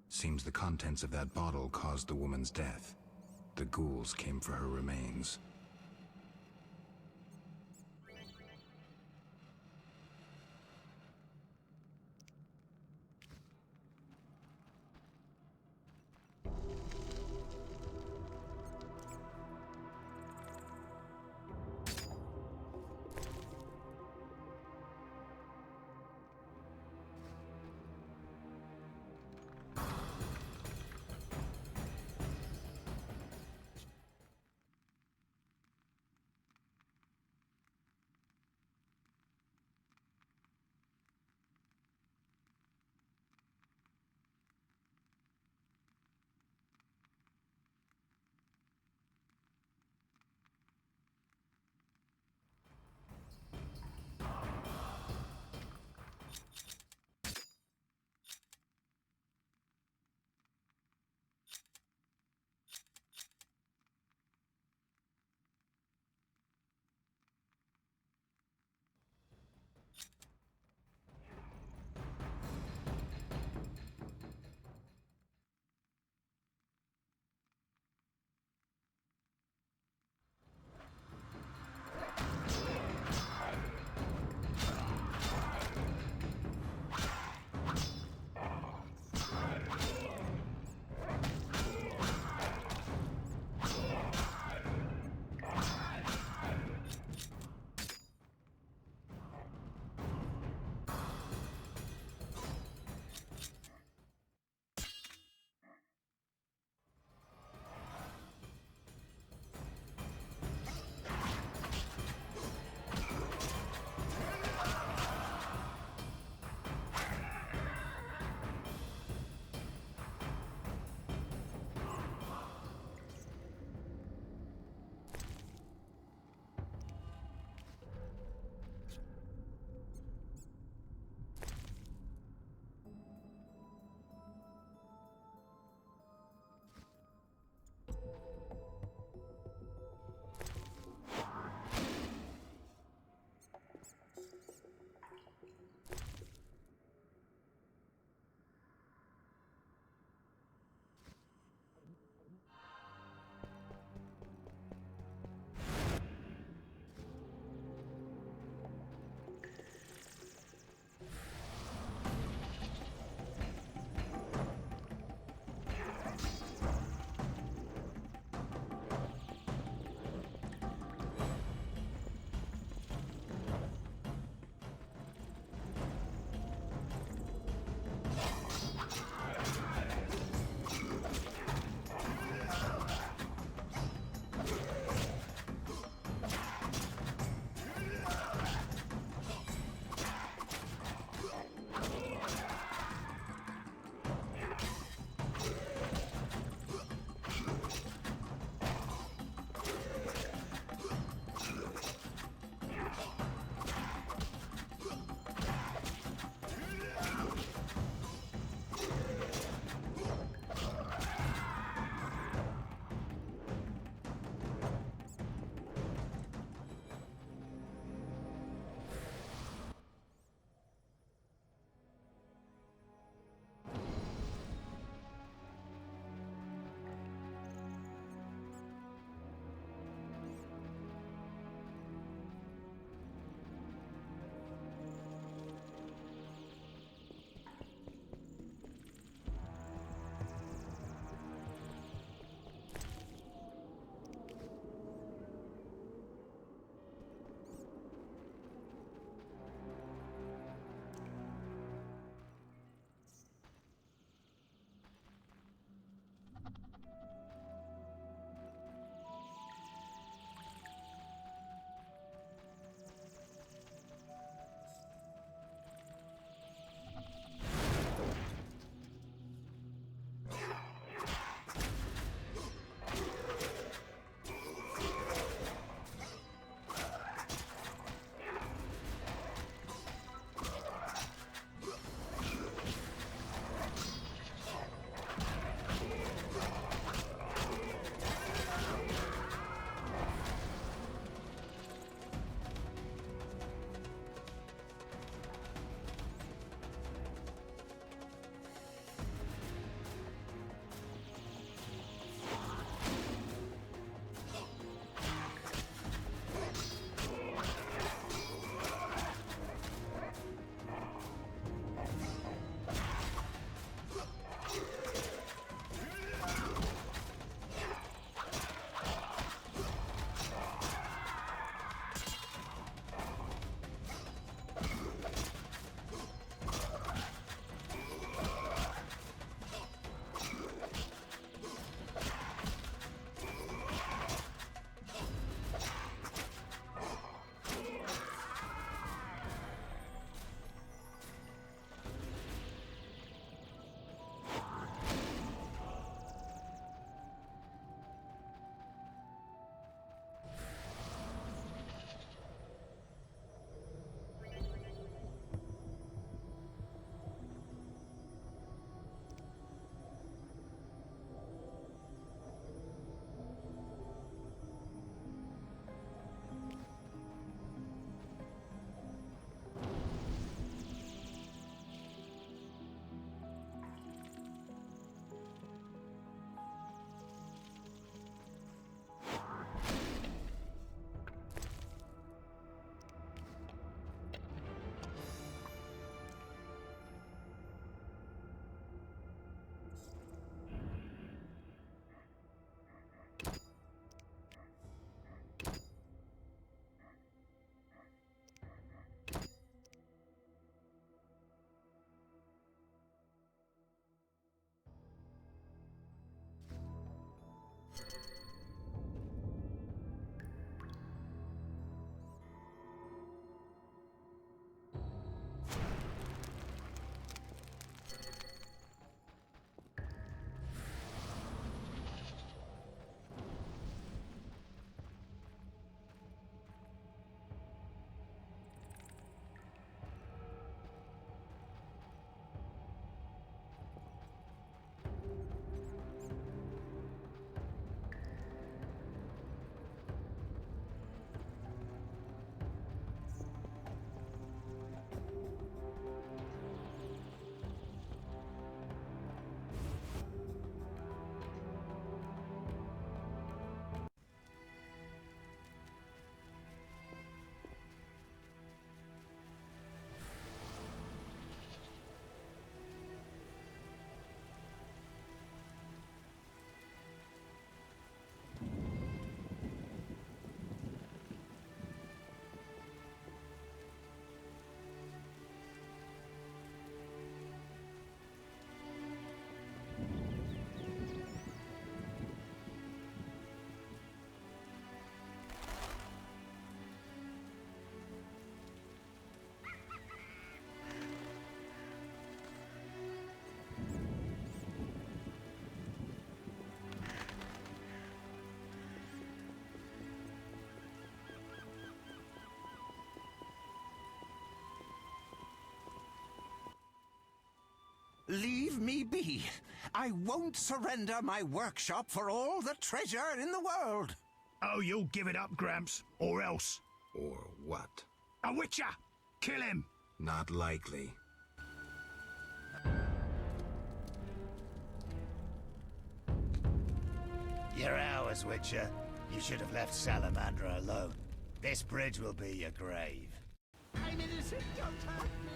Seems the contents of that bottle caused the woman's death. The ghouls came for her remains. Leave me be. I won't surrender my workshop for all the treasure in the world. Oh, you'll give it up, Gramps, or else. Or what? A witcher! Kill him! Not likely. You're ours, Witcher. You should have left Salamandra alone. This bridge will be your grave. I'm innocent, don't hurt me!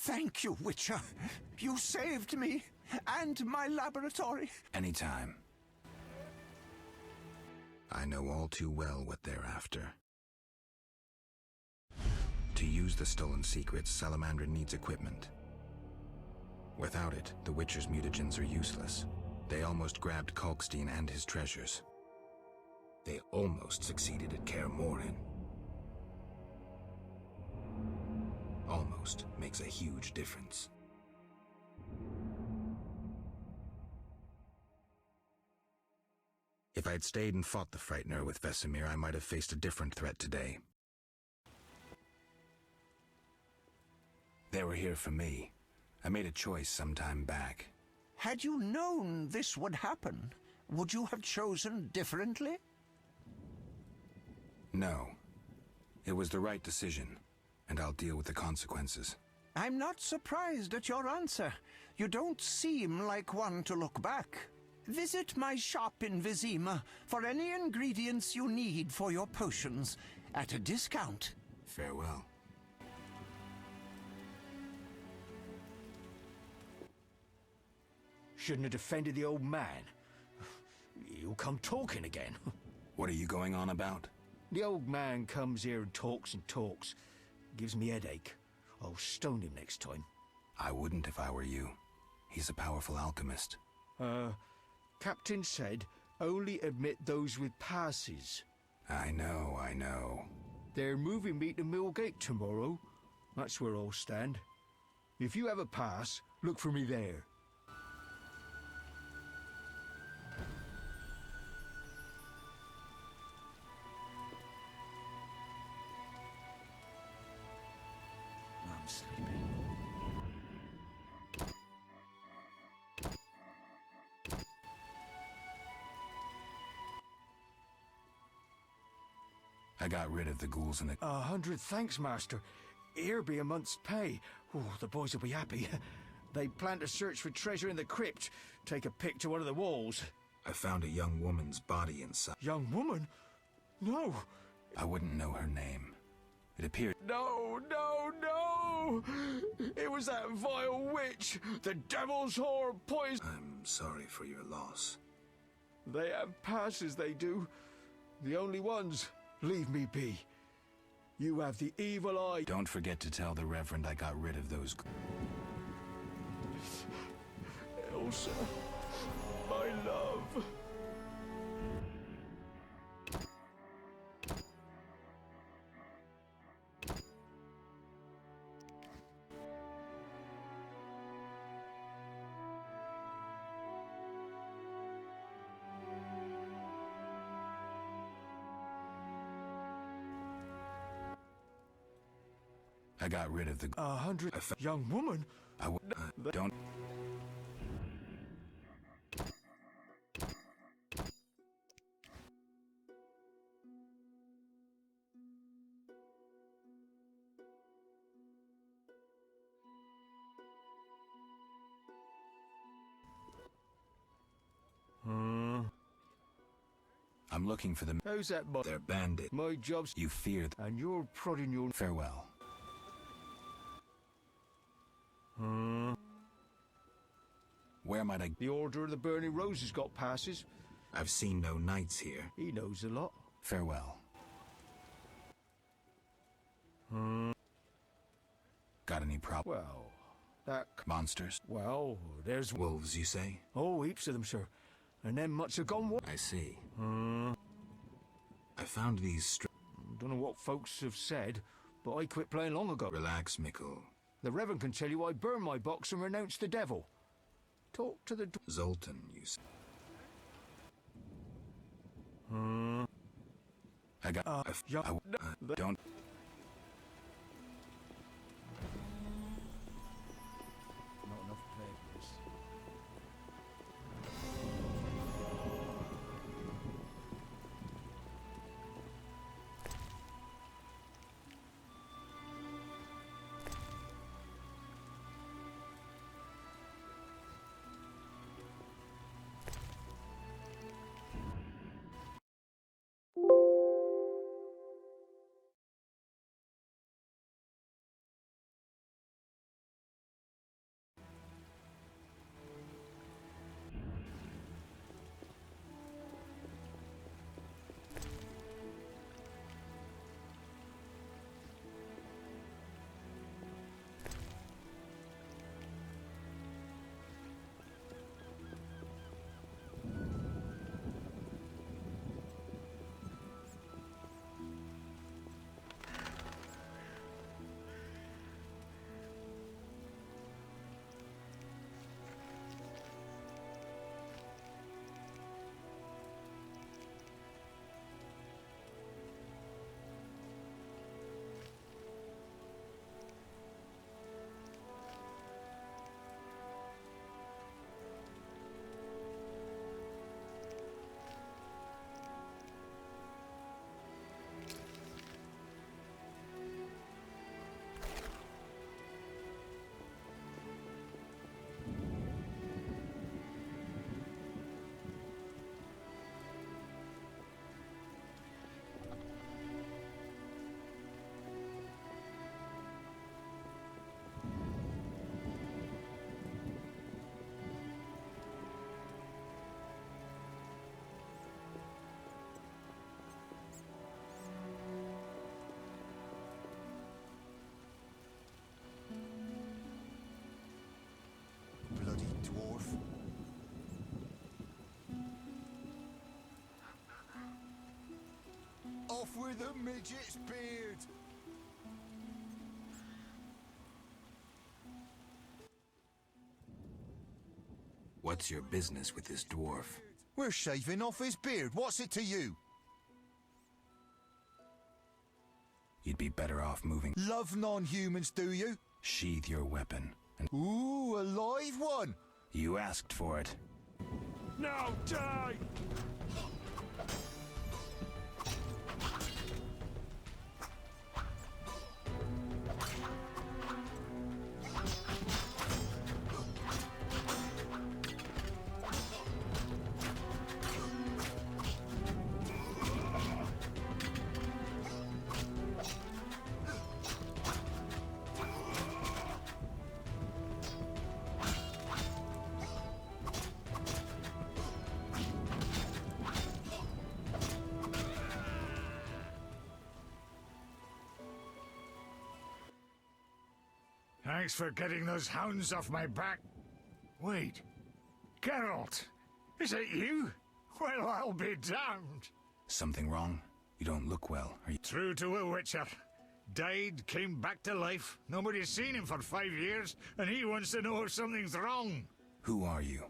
Thank you, Witcher. You saved me and my laboratory. Anytime. I know all too well what they're after. To use the stolen secrets, Salamandra needs equipment. Without it, the Witcher's mutagens are useless. They almost grabbed Kalkstein and his treasures. They almost succeeded at Kaer Morhen. Almost makes a huge difference. If I'd stayed and fought the Frightener with Vesemir, I might have faced a different threat today. They were here for me. I made a choice some time back. Had you known this would happen, would you have chosen differently? No. It was the right decision, and I'll deal with the consequences. I'm not surprised at your answer. You don't seem like one to look back. Visit my shop in Vizima for any ingredients you need for your potions at a discount. Farewell. Shouldn't have defended the old man. He'll come talking again. What are you going on about? The old man comes here and talks and talks. Gives me headache. I'll stone him next time. I wouldn't if I were you. He's a powerful alchemist. Captain said only admit those with passes. I know. They're moving me to Millgate tomorrow. That's where I'll stand. If you have a pass, look for me there. I'm sleeping. I got rid of the ghouls and the... 100 thanks, Master. Here be a month's pay. Oh, the boys will be happy. They plan to search for treasure in the crypt. Take a pic to one of the walls. I found a young woman's body inside. Young woman? No. I wouldn't know her name. It appeared... No! It was that vile witch! The devil's whore poison... I'm sorry for your loss. They have passes, they do. The only ones. Leave me be. You have the evil eye. Don't forget to tell the Reverend I got rid of those... Elsa, my love. I got rid of the... 100... Young woman? Don't... I'm looking for them. How's that, boy? They're bandit. My job's... You fear And you're prodding your... Farewell. Where might I... The Order of the Burning Roses got passes. I've seen no knights here. He knows a lot. Farewell. Got any problem? Well, that... Monsters? Well, there's... Wolves, you say? Oh, heaps of them, sir. And then much have gone... I see. I found these Don't know what folks have said, but I quit playing long ago. Relax, Mikkel. The Reverend can tell you I burned my box and renounced the devil. Talk to the... Zoltan, you say? I got... don't... Not enough players. Off with the midget's beard! What's your business with this dwarf? We're shaving off his beard. What's it to you? You'd be better off moving. Love non-humans, do you? Sheath your weapon. Ooh, a live one! You asked for it. Now die! Thanks for getting those hounds off my back. Wait, Geralt, is it you? Well, I'll be damned. Something wrong? You don't look well, are you? True to a witcher. Died, came back to life. Nobody's seen him for 5 years, and he wants to know if something's wrong. Who are you?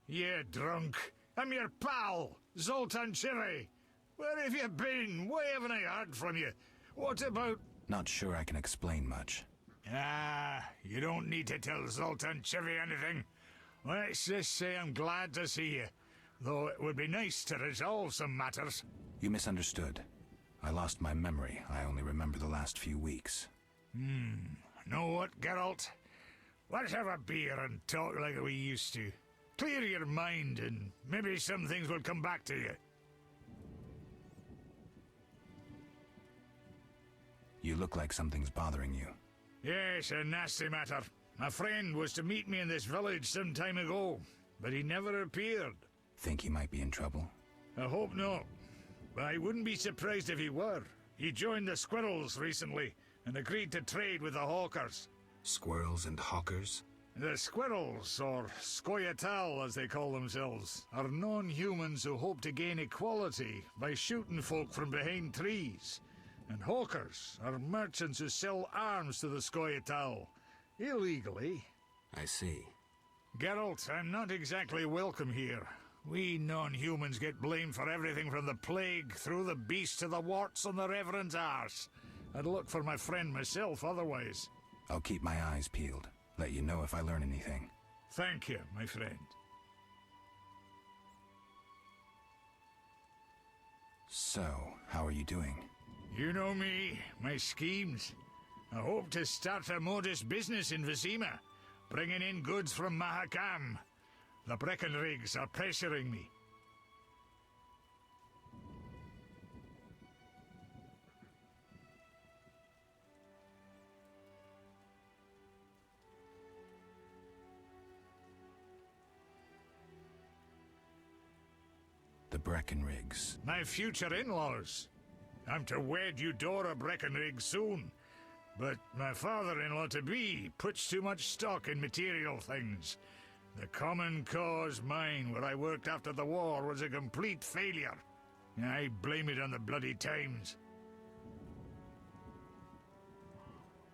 Yeah, drunk. I'm your pal, Zoltan Chivy. Where have you been? Why haven't I heard from you? What about... Not sure I can explain much. Ah, you don't need to tell Zoltan Chivy anything. Let's just say I'm glad to see you. Though it would be nice to resolve some matters. You misunderstood. I lost my memory. I only remember the last few weeks. Know what, Geralt? Let's have a beer and talk like we used to. Clear your mind and maybe some things will come back to you. You look like something's bothering you. Yes, a nasty matter. My friend was to meet me in this village some time ago, but he never appeared. Think he might be in trouble? I hope not. I wouldn't be surprised if he were. He joined the Squirrels recently and agreed to trade with the Hawkers. Squirrels and hawkers? The Squirrels, or Scoia'tael as they call themselves, are non-humans who hope to gain equality by shooting folk from behind trees. And Hawkers are merchants who sell arms to the Scoia'tael, illegally. I see. Geralt, I'm not exactly welcome here. We non-humans get blamed for everything from the plague through the beast to the warts on the Reverend's arse. I'd look for my friend myself otherwise. I'll keep my eyes peeled. Let you know if I learn anything. Thank you, my friend. So, how are you doing? You know me, my schemes. I hope to start a modest business in Vizima, bringing in goods from Mahakam. The Breckenrigs are pressuring me. The Breckenrigs. My future in-laws. I'm to wed Eudora Breckenrig soon, but my father-in-law-to-be puts too much stock in material things. The Common Cause mine, where I worked after the war, was a complete failure. I blame it on the bloody times.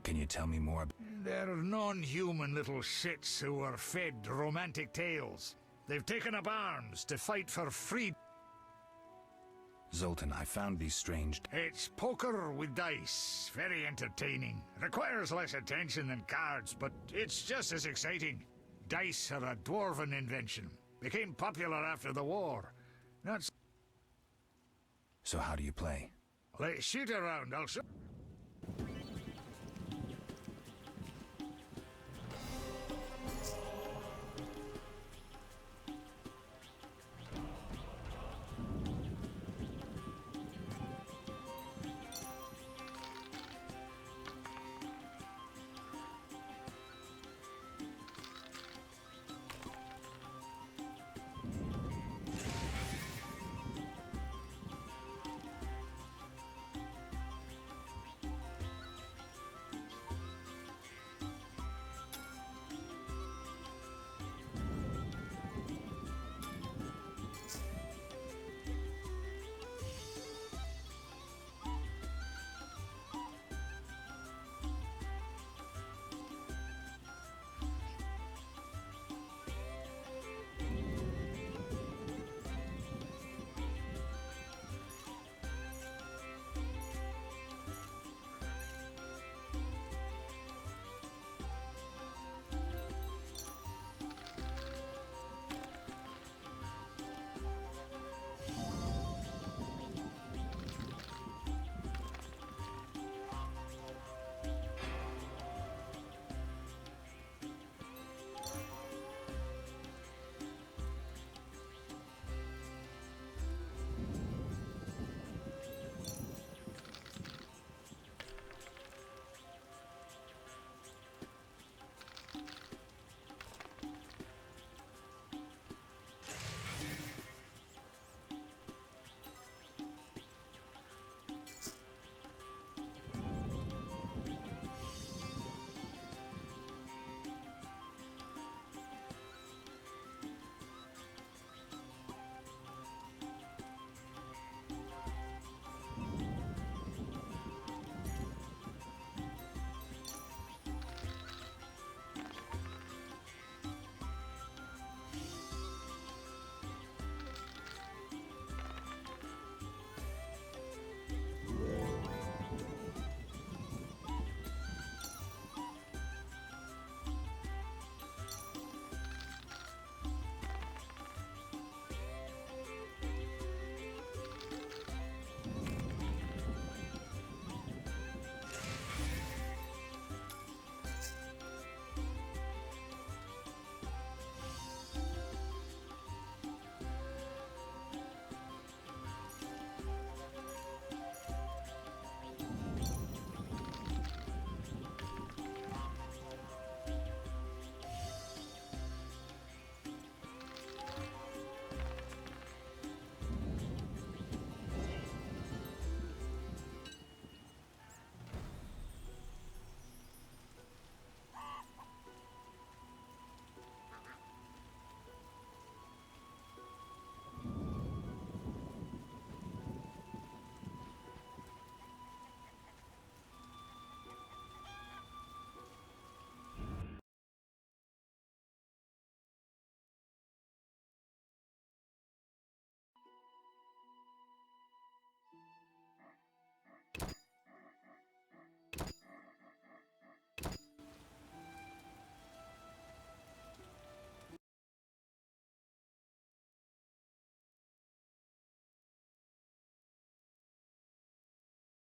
Can you tell me more? They're non-human little shits who are fed romantic tales. They've taken up arms to fight for freedom. Zoltan, I found these strange... It's poker with dice. Very entertaining. Requires less attention than cards, but it's just as exciting. Dice are a dwarven invention. Became popular after the war. That's... So how do you play? Let's shoot around, I'll show...